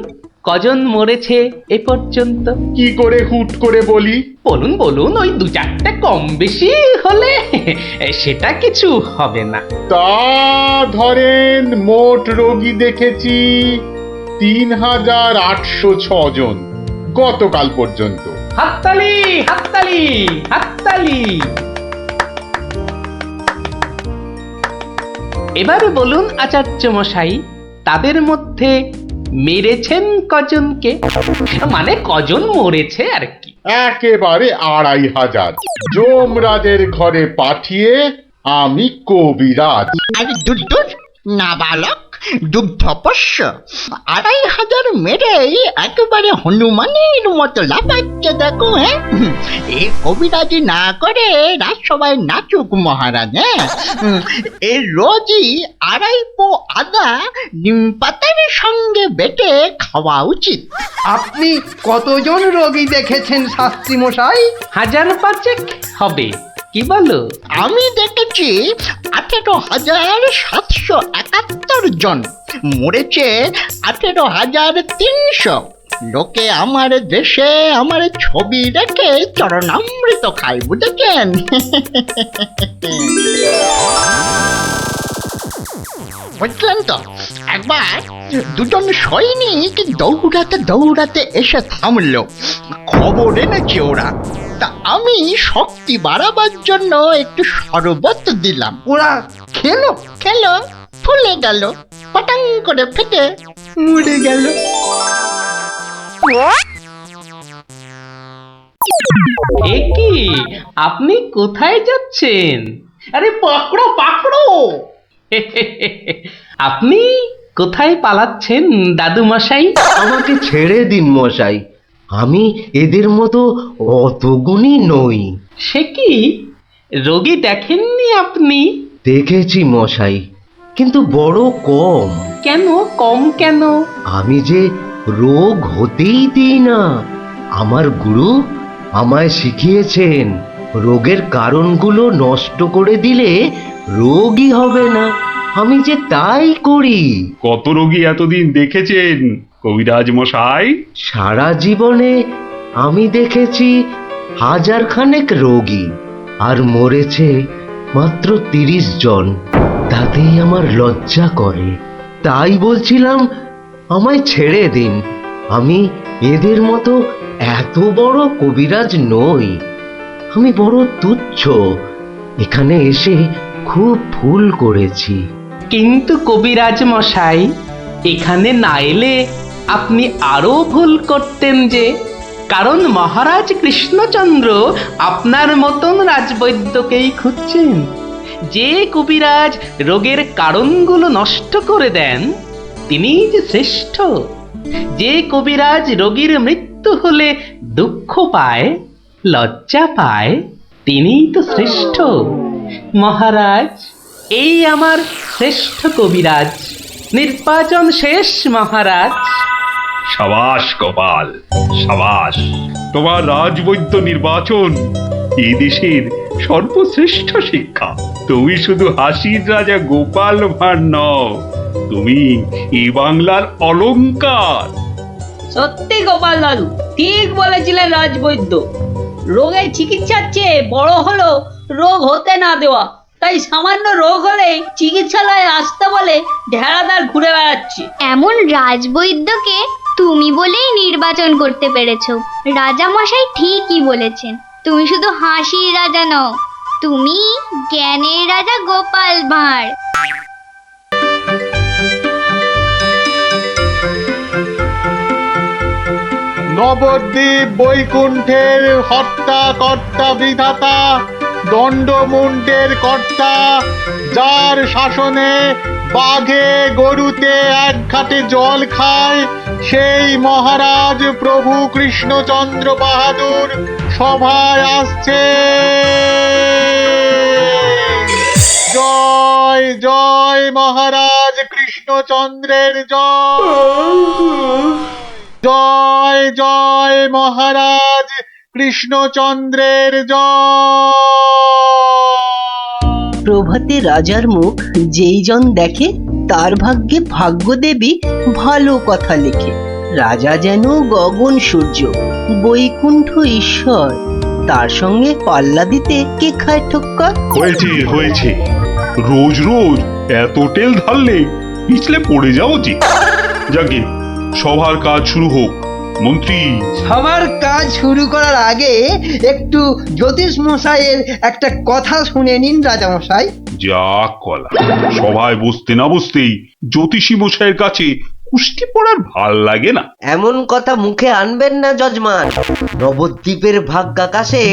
কজন মরেছে এ পর্যন্ত? কি করে হুট করে বলি? বলুন বলুন, ওই ২-৪টে কম বেশি হলে সেটা কিছু হবে না। তা ধরেন মোট রোগী দেখেছি ৩,৮০৬ জন গতকাল পর্যন্ত। হাততালি হাততালি হাততালি। এবার বলুন আচার্য মশাই, তাদের মধ্যে মেরেছেন কজনকে? মানে কজন মরেছে আর কি। একেবারে ২৫০০। যমরাজের ঘরে পাঠিয়ে আমি কবিরাজ। আর দুধ নাবালক, দুগ্ধপোষ্য, ২৫০০ মেরেই একেবারে হনুমানের মতো লাফাচ্ছে দেখো। হ্যাঁ, এ কবিরাজি না করে রাজসভায় নাচুক মহারাজ। হ্যাঁ, এ রোজই ২.৫ পো আদা নিম পাতার সঙ্গে বেটে খাওয়া উচিত। আপনি কতজন রোগী দেখেছেন শাস্ত্রী মশাই? ১৫০০ হবে, কি বলো? আমি দেখেছি ১৮,৭৭১ জন, মরেছে ১৮,৩০০। লোকে আমার দেশে আমার ছবি রেখে চরণামৃত খায়, বুঝেছেন? বুঝলেন তো? একবার দুজন সৈনিক দৌড়াতে দৌড়াতে এসে থামলো, খবর এনেছে ওরা। তা আমি শক্তি বাড়াবার জন্য একটু শরবত দিলাম। ওরা খেলো? খেলো, ফুলে গেল, পটাং করে ফেটে মরে গেল। এ কি, আপনি কোথায় যাচ্ছেন? আরে পাকড়ো পাকড়ো। আপনি কোথায় পালাচ্ছেন দাদু মশাই? আমাকে ছেড়ে দিন মশাই, আমি এদের মতো অত গুণী নই। সে কি, রোগী দেখেননি আপনি? দেখেছি মশাই, কিন্তু বড় কম। কেন কম কেন? আমি যে রোগ হতেই দিই না। আমার গুরু আমায় শিখিয়েছেন, রোগের কারণগুলো নষ্ট করে দিলে রোগই হবে না। আমি যে তাই করি। কত রোগী এতদিন দেখেছেন কবিরাজ মশাই? সারা জীবনে আমি দেখেছি 1000 খানেক রোগী, আর মরেছে মাত্র 30 জন। তাতেই আমার লজ্জা করে। তাই বলছিলাম আমায় ছেড়ে দিন। আমি এদের মতো এত বড় কবিরাজ নই। আমি বড় তুচ্ছ। এখানে এসে খুব ভুল করেছি। কিন্তু কবিরাজ মশাই, এখানে না এলে আপনি আরো ভুল করতেন যে। কারণ মহারাজ কৃষ্ণচন্দ্র আপনার মতন রাজবৈদ্যকেই খুঁজছেন। যে কবিরাজ রোগের কারণগুলো নষ্ট করে দেন, তিনিই যে শ্রেষ্ঠ। যে কবিরাজ রোগীর মৃত্যু হলে দুঃখ পায়, লজ্জা পায়, তিনিই তো শ্রেষ্ঠ। মহারাজ, এই আমার শ্রেষ্ঠ কবিরাজ। নির্বাচন শেষ মহারাজ। সাবাস গোপাল, সাবাস। তোমার রাজবৈদ্য নির্বাচন এই দেশের সর্বশ্রেষ্ঠ শিক্ষা। তুমি শুধু হাসির রাজা গোপাল ভাঁড় নও, তুমি এই বাংলার অলংকার। সত্যি গোপাল দাদু ঠিক বলেছিলেন রাজবৈদ্য। রোগের চিকিৎসার চেয়ে বড় হলো রোগ হতে না দেওয়া। তাই সামান্য রোগ হলে চিকিৎসালয়ে আসতে বলে ঢেড়াদার ঘুরে বেড়াচ্ছে। এমন রাজবৈদ্যকে তুমি বলেই নির্বাচন করতে পেরেছো। রাজামশাই ঠিকই বলেছেন, তুমি শুধু হাসির রাজা নও, তুমি জ্ঞানের রাজা গোপাল ভাঁড়। নবদ্বীপ বৈকুণ্ঠের হর্তা কর্তা বিধাতা, দণ্ডমুণ্ডের কর্তা, যার শাসনে বাঘে গরুতে এক ঘাটে জল খায়, সেই মহারাজ প্রভু কৃষ্ণচন্দ্র বাহাদুর সভায় আসছে। জয় জয় মহারাজ কৃষ্ণচন্দ্রের জয়। জয় জয় মহারাজ কৃষ্ণচন্দ্রের জয়। প্রভাতে রাজার মুখ যেই জন দেখে, তার ভাগ্যে ভাগ্যদেবী ভালো কথা লেখে। রাজা যেন গগন সূর্য, বৈকুণ্ঠ ঈশ্বর, তার সঙ্গে পাল্লা দিতে কে খায় ঠক্কর? হয়েছে হয়েছে, রোজ রোজ এত তেল ঢাললে পিছলে পড়ে যাও যে। যাকে সভার কাজ শুরু হোক। মন্ত্রী, সবার কাজ শুরু করার আগে একটু জ্যোতিষ মশাইয়ের একটা কথা শুনে নিন রাজা মশাই। যা কলা, সভায় বসতে না বসতেই জ্যোতিষী মশাইয়ের কাছে কুস্তি পড়ার ভাল লাগে না। এমন কথা মুখে আনবেন না যজমান। নবদ্বীপের ভাগ্যাকাশে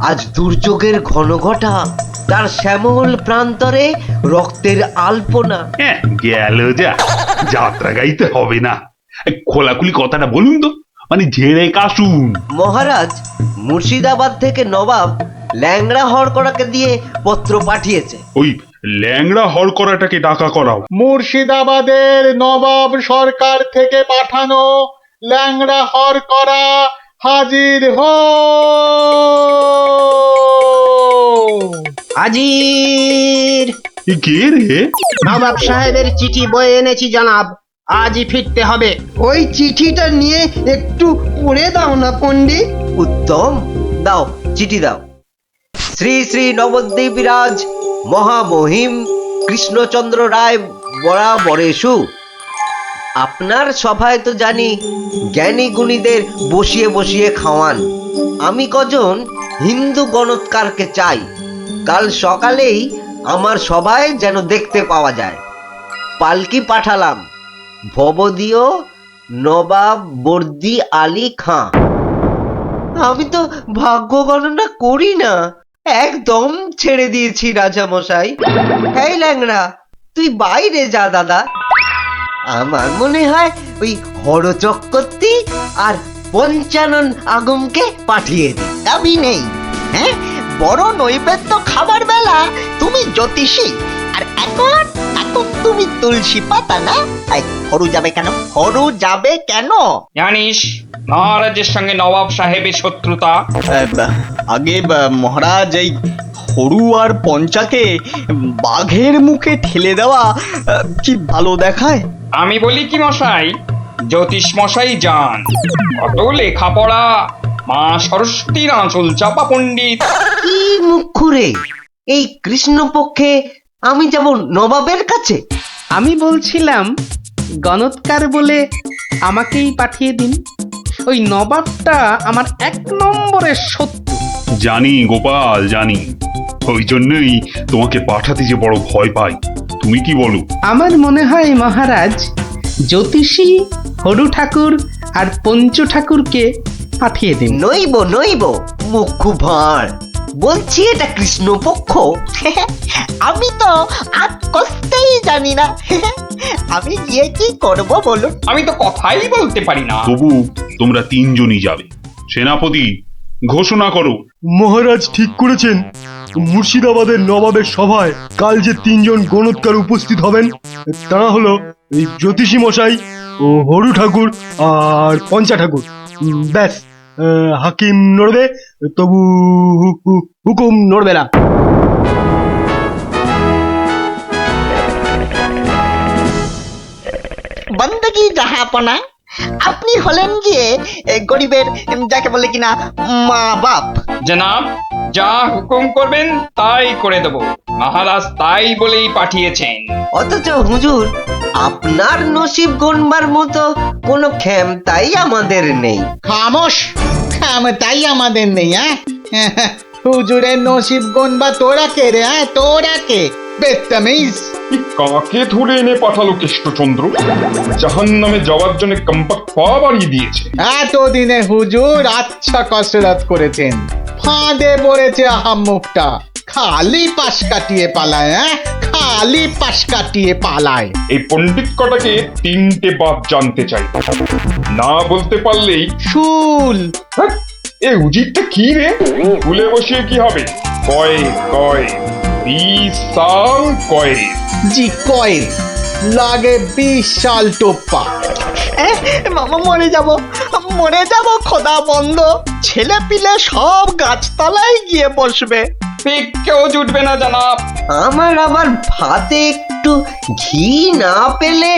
আজ দুর্যোগের ঘন ঘটা, তার শ্যামল প্রান্তরে রক্তের আলপনা। হ্যাঁ, গেল যা, যাত্রা গাইতে হবে না। খোলাখুলি কথাটা বলুন তো, মানে ঝেড়ে কাশুন। মহারাজ মুর্শিদাবাদ থেকে নবাব ল্যাংড়া হরকড়াকে দিয়ে পত্র পাঠিয়েছে। ওই ল্যাংড়া হরকড়াটাকে ডাকা করাও। মুর্শিদাবাদের নবাব সরকার থেকে পাঠানো ল্যাংড়া হরকড়া হাজির হো। হাজির। কে রে? নবাব সাহেবের চিঠি বয়ে এনেছি জনাব, আজই ফিরতে হবে। ওই চিঠিটা নিয়ে একটু পড়ে দাও না পণ্ডিত। উত্তম, দাও চিঠি দাও। শ্রী শ্রী নবদ্বীপ রাজ মহামহিম কৃষ্ণচন্দ্র রায় বরাবরেশু। আপনার সভায় তো জানি জ্ঞানী গুণীদের বসিয়ে বসিয়ে খাওয়ান। আমি কজন হিন্দু গণৎকারকে চাই। কাল সকালেই আমার সভায় যেন দেখতে পাওয়া যায়। পালকি পাঠালাম, ভবদীয় নবাব বর্দি আলী খাঁ। আমি তো ভাগ্য গণনা করি না, একদম ছেড়ে দিয়েছি রাজা মশাই। এই ল্যাংড়া, তুই বাইরে যা দাদা। আমার মনে হয় ওই হরচক্রবর্তী আর পঞ্চানন আগমকে পাঠিয়ে দিই। দাবি নেই। হ্যাঁ, বড় নৈবেদ্য খাবার বেলা তুমি জ্যোতিষী, আর এখন এখন তুমি তুলসী পাতা না? এই, হরু যাবে কেন? হরু যাবে কেন? জানিস মহারাজের সঙ্গে নবাব সাহেবের শত্রুতা। আগে মহারাজ এই হরু আর পঞ্চাকে বাঘের মুখে ঠেলে দেওয়া কি ভালো দেখায়? আমি বলি কি মশাই, জ্যোতিষ মশাই যান, কত লেখাপড়া, মা সরস্বতীর আঁচল চাপা পণ্ডিত। কি মুখ রে, এই কৃষ্ণপক্ষে আমি যাব নবাবের কাছে? আমি বলছিলাম গণৎকার বলে আমাকেই পাঠিয়ে দিন। ওই নবাবটা আমার 1 নম্বরের শত্রু। জানি গোপাল, জানি, ওই জন্যই তোমাকে পাঠাতে যে বড় ভয় পাই। তুমি কি বলো? আমার মনে হয় মহারাজ জ্যোতিষী হরু ঠাকুর আর পঞ্চু ঠাকুরকে পাঠিয়ে দিন। নইব নইব, মুখ ভাঁড়, বলছি এটা কৃষ্ণপক্ষ। আমি তো আর কষতেই জানি না। আমি গিয়ে কি করব বলুন? আমি তো কথাই বলতে পারি না। তবু তোমরা 3 জনই যাবে। সেনাপতি, ঘোষণা করো। মহারাজ ঠিক করেছেন, মুর্শিদাবাদের নবাবের সভায় কাল যে 3 জন গণৎকার উপস্থিত হবেন তারা হলো এই জ্যোতিষী মশাই ও হরু ঠাকুর আর পঞ্চা ঠাকুর। ব্যাস, হাকিম নড়বে, তবু হুকুম নড়বে না। বন্দগি জাহাপনা, আপনি হলেন গিয়ে গরিবের, যাকে বলে কিনা মা বাপ। জনাব, যা হুকুম করবেন তাই করে দেব। মহারাজ তাই বলেই পাঠিয়েছেন। অথচ হুজুর, আপনার নসিব গণবার মতো কোনো ক্ষমতাই আমাদের নেই। খামোশ, তাই আমাদের নেই। হ্যাঁ, হুজুরের নসিব গুনবা তোরা কে রে? হ্যাঁ, তোরা কে? বেত্তামিজ। কাকে ধরে এনে পাঠালো কৃষ্ণচন্দ্র? জাহান্নামে যাওয়ার জন্য কম্পাক পা বাড়িয়ে দিয়েছে। এতদিনে হুজুর আচ্ছা কসরত করেছেন, ফাঁদে পড়েছে আহাম্মুকটা। খালি পাশ কাটিয়ে পালায়। হ্যাঁ, খালি পাশ কাটিয়ে পালায়। এই পণ্ডিত কটাকে 3টে বাদ জানতে চাই, না বলতে পারলেই শুল। এ উজিরটা কি রে? ভুলে বসিয়ে কি হবে? কয় কয় 20 সাল কয়। জি কয়েল লাগে 20 সাল টোপ্পা। মরে যাব খোদা বন্ধ। ছেলে পিলে সব গাছতলায় গিয়ে বসবে। কেউ জুটবে না জনাব। আমার আবার ভাতে একটু ঘি না পেলে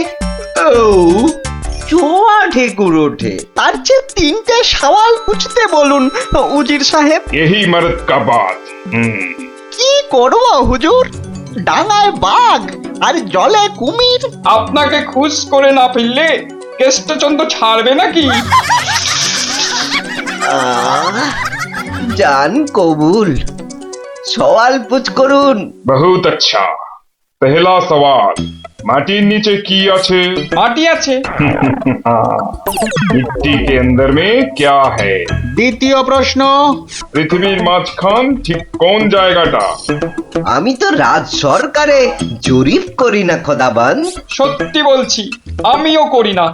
চোয়া ঠেকুর ওঠে। তার চেয়ে 3টে সওয়াল পুছতে বলুন উজির সাহেব। यही मर्द का बात। কি করব হুজুর? ডাঙায় বাঘ আর জলে কুমির। আপনাকে খুশ করে না ফেললে কেষ্টচন্দ্র ছাড়বে নাকি? জান কবুল, সওয়াল পুছ করুন। बहुत अच्छा। पहला सवाल, माटिर नीचे की আছে? মাটি আছে। मिट्टी के अंदर में क्या है? দ্বিতীয় প্রশ্ন, পৃথিবীর মাঝখান ঠিক কোন জায়গাটা? আমি তো রাজ সরকারে জরিপ করি না খোদাবান। সত্যি বলছি, আমিও করি না।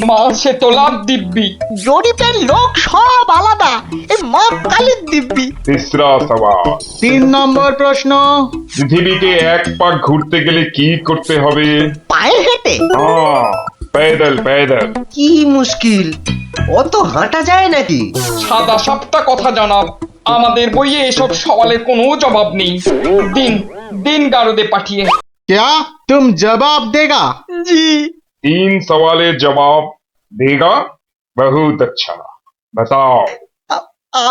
মাসে তোলার দিব্যি। জরিপের লোক সব আলাদা। এই মা কালীর দিব্যি। तीसरा सवाल, 3 নম্বর প্রশ্ন, পৃথিবীকে 1 পাক ঘুরতে গেলে কি করতে হবে? পায়ে হেঁটে। হ্যাঁ, पैदल पैदल। কি মুশকিল, অত হাঁটা যায় নাকি? সাদা সাপটা কথা জানাব, আমাদের বইয়ে এসব সওয়ালের কোনো জবাব নেই। দিন দিন গারদে পাঠিয়ে। क्या तुम जवाब देगा? জি। 3 सवालेर जवाब देगा? बहुत अच्छा। बताओ।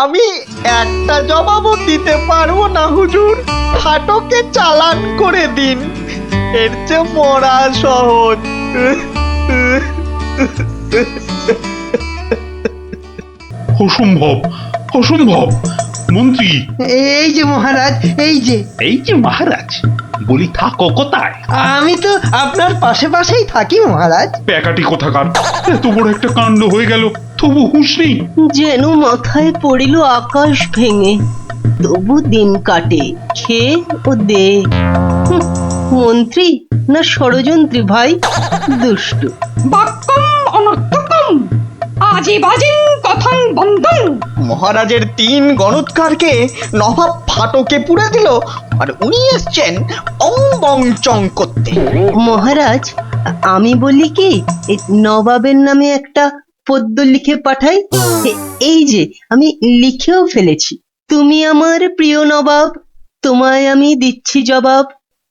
আমি একটা জবাবও দিতে পারবো না হুজুর। হাটকে চালান করে দিন, এর চেয়ে মরা সহজ। অসম্ভব, অসম্ভব। মন্ত্রী, এই যে মহারাজ, এই যে মহারাজ, বলি থাকো কোথায়? আমি তো আপনার পাশে পাশেই থাকি মহারাজ। প্যাকাটি কোথাকার, এত বড় একটা কাণ্ড হয়ে গেল, তবু হুঁশ নেই। যেন মাথায় পড়িল আকাশ ভেঙে, তবু দিন কাটে খেয়ে ও দে। মন্ত্রী না ষড়যন্ত্রী ভাই, দুষ্টু। বাক্যম অনর্থকম আজে বাজে কথা কথাং বন্ধন। মহারাজের 3 গণৎকারকে নবাব ফাটকে পুড়ে দিল, আর উনি এসছেন অং বং চং করতে। মহারাজ, আমি বলি কি, এই নবাবের নামে একটা পদ্য লিখে পাঠাই। এই যে আমি লিখেও ফেলেছি। তুমি আমার প্রিয় নবাব, তোমায় আমি দিচ্ছি জবাব,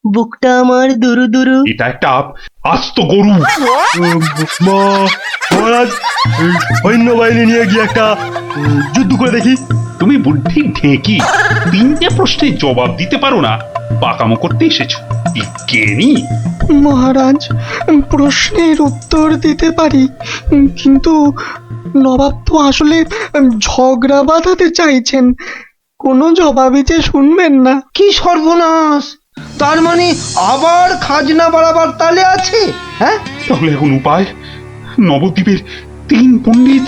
বুকটা আমার দুরু দুরু। এটা একটা আস্ত গরু। মহারাজ, এই সৈন্যবাহিনী নিয়ে গিয়ে একটা যুদ্ধ করে দেখি। তুমি বুদ্ধি ঢেকি 3টে প্রশ্নের জবাব দিতে পারো না, পাকামো করতে এসেছো। জ্ঞানী মহারাজ, প্রশ্নের উত্তর দিতে পারি, কিন্তু নবাব তো আসলে ঝগড়া বাঁধাতে চাইছেন, কোনো জবাবই যে শুনবেন না। কি সর্বনাশ! তার মানে আবার খাজনা বাড়াবার তালে আছে? হ্যাঁ, তাহলে এখন উপায়? নবদ্বীপের 3 পণ্ডিত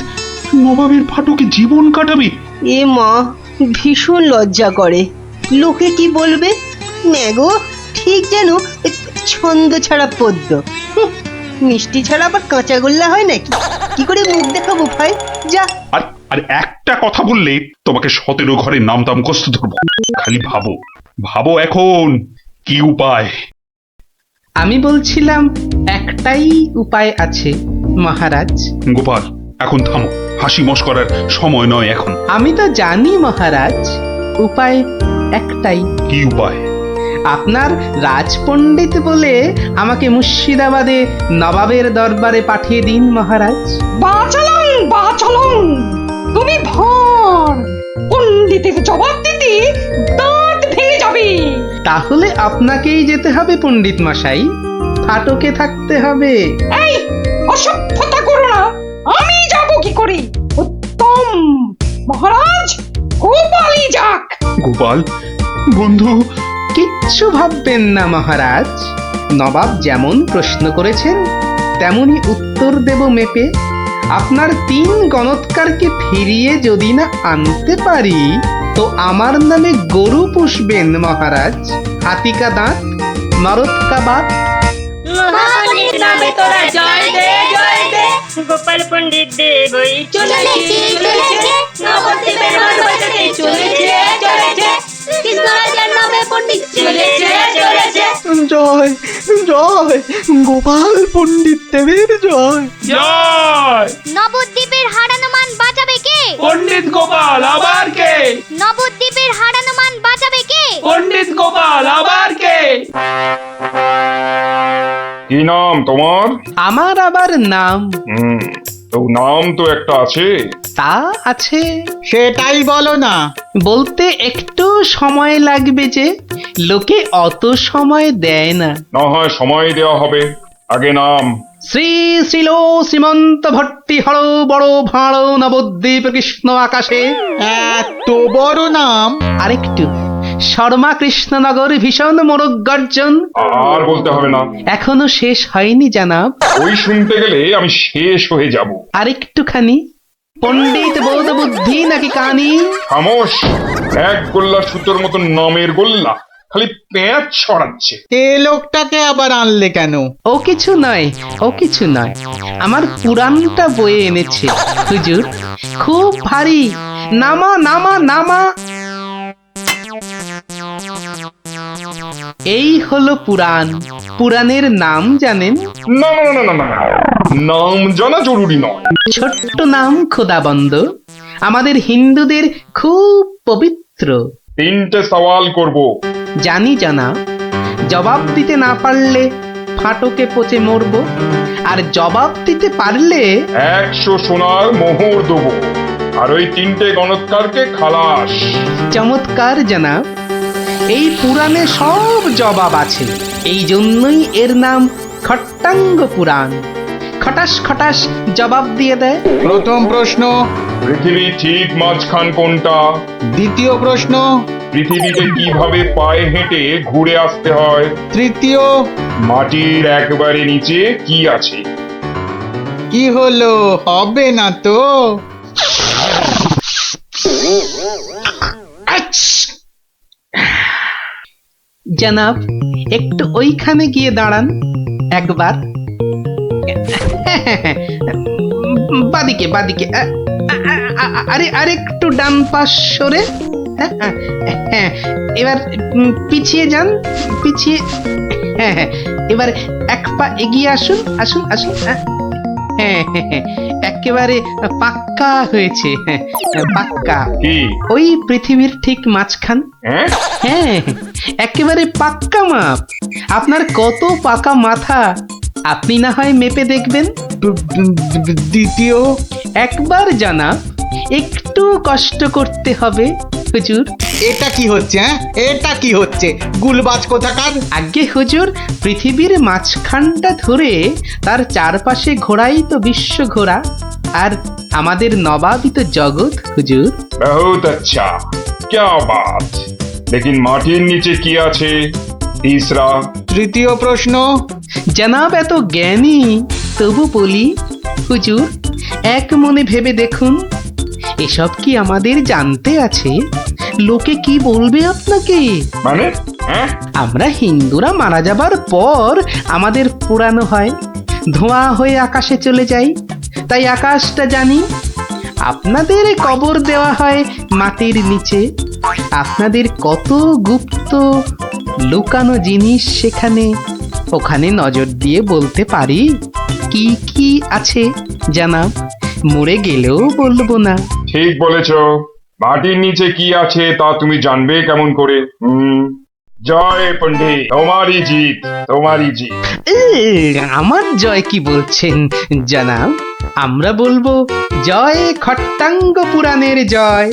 নবাবের ফাটকে জীবন কাটাবে। এ মা, ভীষণ লজ্জা করে। লোকে কি বলবে? ম্যাগো, ঠিক যেন ছন্দ ছাড়া পদ্য। মিষ্টি ছাড়া আবার কাঁচাগোল্লা হয় নাকি? কি করে মুখ দেখাবো ভাই? যা। আর আর একটা কথা বললে তোমাকে 17 ঘরে নামতাম মুখস্থ ধরবো। খালি ভাবো ভাবো এখন কি উপায়। আমি বলছিলাম একটাই উপায় আছে মহারাজ। গোপাল, এখন থামো, হাসি মশকরার সময় নয় এখন। আমি তো জানি মহারাজ, উপায় একটাই। কি উপায়? আপনার রাজপণ্ডিত বলে আমাকে মুর্শিদাবাদে নবাবের দরবারে পাঠিয়ে দিন মহারাজ। বাঁচালং বাঁচালং, তুমি ভর পণ্ডিতের জবাব দিতে দাঁত ভেঙে যাবে। তাহলে আপনাকেই যেতে হবে পণ্ডিত মশাই, ফাটকে থাকতে হবে। এই অসভ্যতা করো না, আমি যাব কি করে? উত্তম, মহারাজ গোপালই যাক। গোপাল বন্ধু, কিচ্ছু ভাববেন না মহারাজ, নবাব যেমন প্রশ্ন করেছেন তেমনি উত্তর দেব মেপে। আপনার 3 গণৎকারকে ফিরিয়ে যদি না আনতে পারি তো আমার নামে গরু পুষবেন মহারাজ, হাতিকা দাঁত, নরৎকা বাত। গোপাল পণ্ডিত দেবই চলেছে চলেছে, নবদ্বীপের মান বাঁচাতে চলেছে চলেছে, কৃষ্ণরাজার নামে পণ্ডিত চলেছে চলেছে। জয় জয় গোপাল পণ্ডিত দেবের জয়। জয়! নবদ্বীপের হারানো মান বাঁচাবে কে? পণ্ডিত গোপাল, আবার কে? নবদ্বীপের হারানো মান বাঁচাবে কে? পণ্ডিত গোপাল, আবার কে? কি নাম তোমার? আমার আবার নাম? তো নাম তো একটা আছে। তা আছে। সেটাই বলো না। বলতে একটু সময় লাগবে যে, লোকে অত সময় দেয় না। না হয় সময় দেওয়া হবে, আগে নাম। শ্রী শ্রীল শ্রীমন্ত ভট্টি হর বড় ভাঁড় নবদ্বীপ কৃষ্ণ আকাশে। এত বড় নাম? আরেকটু, শর্মা কৃষ্ণনগর ভীষণ মোরগ গর্জন। আর বলতে হবে না, এখনো শেষ হয়নি জানাব। ওই শুনতে গেলে আমি শেষ হয়ে যাব। আরেকটুখানি, পণ্ডিত বোধ বুদ্ধি নাকি কানি? খামোশ! এক গোল্লা সুতোর মতন নামের গোল্লা, খালি পেঁয়াজ ছড়াচ্ছে। এ লোকটাকে আবার আনলে কেন? ও কিছু নয়, ও কিছু নয়, আমার পুরাণটা বয়ে এনেছে হুজুর, খুব ভারী। নামা নামা নামা। এই হলো পুরাণ। পুরাণের নাম জানেন? না না না না না, নাম জানা জরুরি নয়। ছোট্ট নাম খোদাবন্দ, আমাদের হিন্দুদের খুব পবিত্র। 3টে সওয়াল করব। জানি জানা, জবাব দিতে না পারলে ফাটকে পচে মরব, আর জবাব দিতে পারলে 100 সোনার মোহর দেবো, আর ওই 3টে গণৎকারকে খালাস। চমৎকার জানাব, এই পুরাণে সব জবাব আছে, এই জন্যই এর নাম খট্টাঙ্গ পুরাণ। খটাস খটাস জবাব দিয়ে দেয়। প্রথম প্রশ্ন, পৃথিবীর ঠিক মাঝখান কোনটা? দ্বিতীয় প্রশ্ন, পৃথিবীতে কিভাবে পায়ে হেঁটে ঘুরে আসতে হয়? তৃতীয়, মাটির একবারে নিচে কি আছে? কি হলো, হবে না তো? জানাব, একটু ওইখানে গিয়ে দাঁড়ান একবার। বাদিকে বাদিকে, আরে আরেকটু ডান পাশ সরে। হ্যাঁ, হ্যাঁ, এবার পিছিয়ে যান, পিছিয়ে। হ্যাঁ হ্যাঁ, এবার এক পা এগিয়ে আসুন, আসুন আসুন। হ্যাঁ হ্যাঁ হ্যাঁ, একেবারে পাক্কা হয়েছে। হ্যাঁ, পাক্কা। কি ওই পৃথিবীর ঠিক মাঝখান। হ্যাঁ, একেবারে পাক্কা মাপ। আপনার কত পাকা মাথা আপনি না হয় মেপে দেখবেন। দ্বিতীয় একবার জানা, একটু কষ্ট করতে হবে হুজুর। এটা কি হচ্ছে? হ্যাঁ, এটা কি হচ্ছে? গুলবাজ কোথাকার। আগে হুজুর, পৃথিবীর মাঝখানটা ধরে তার চারপাশে ঘোরাই তো বিশ্ব ঘোরা, আর আমাদের নবাবই তো জগৎ হুজুর। বহুত আচ্ছা, क्या बात। लेकिन মাটির নিচে কি আছে? তিসরা। তৃতীয় প্রশ্ন। জনাব এত জ্ঞানী, তবু বলি হুজুর, এক মনে ভেবে দেখুন, এসব কি আমাদের জানতে আছে? লোকে কি বলবে আপনাকে? মানে আমরা হিন্দুরা মারা যাবার পর আমাদের পোড়ানো হয়, ধোঁয়া হয়ে আকাশে চলে যাই, তাই আকাশটা জানি। আপনাদের কবর দেওয়া হয় মাটির নিচে। আপনাদের কত গুপ্ত লুকানো জিনিস সেখানে, ওখানে নজর দিয়ে বলতে পারি কি কি আছে জানাব। মরে গেলেও বলবো না। ঠিক বলেছ। মাটির নিচে কি আছে তা তুমি জানবে কেমন করে? জয় পণ্ডিত, তোমারই জিত, তোমারই জিত। আমার জয় কি বলছেন জানাব? আমরা বলবো জয় খট্টাঙ্গ পুরাণের জয়।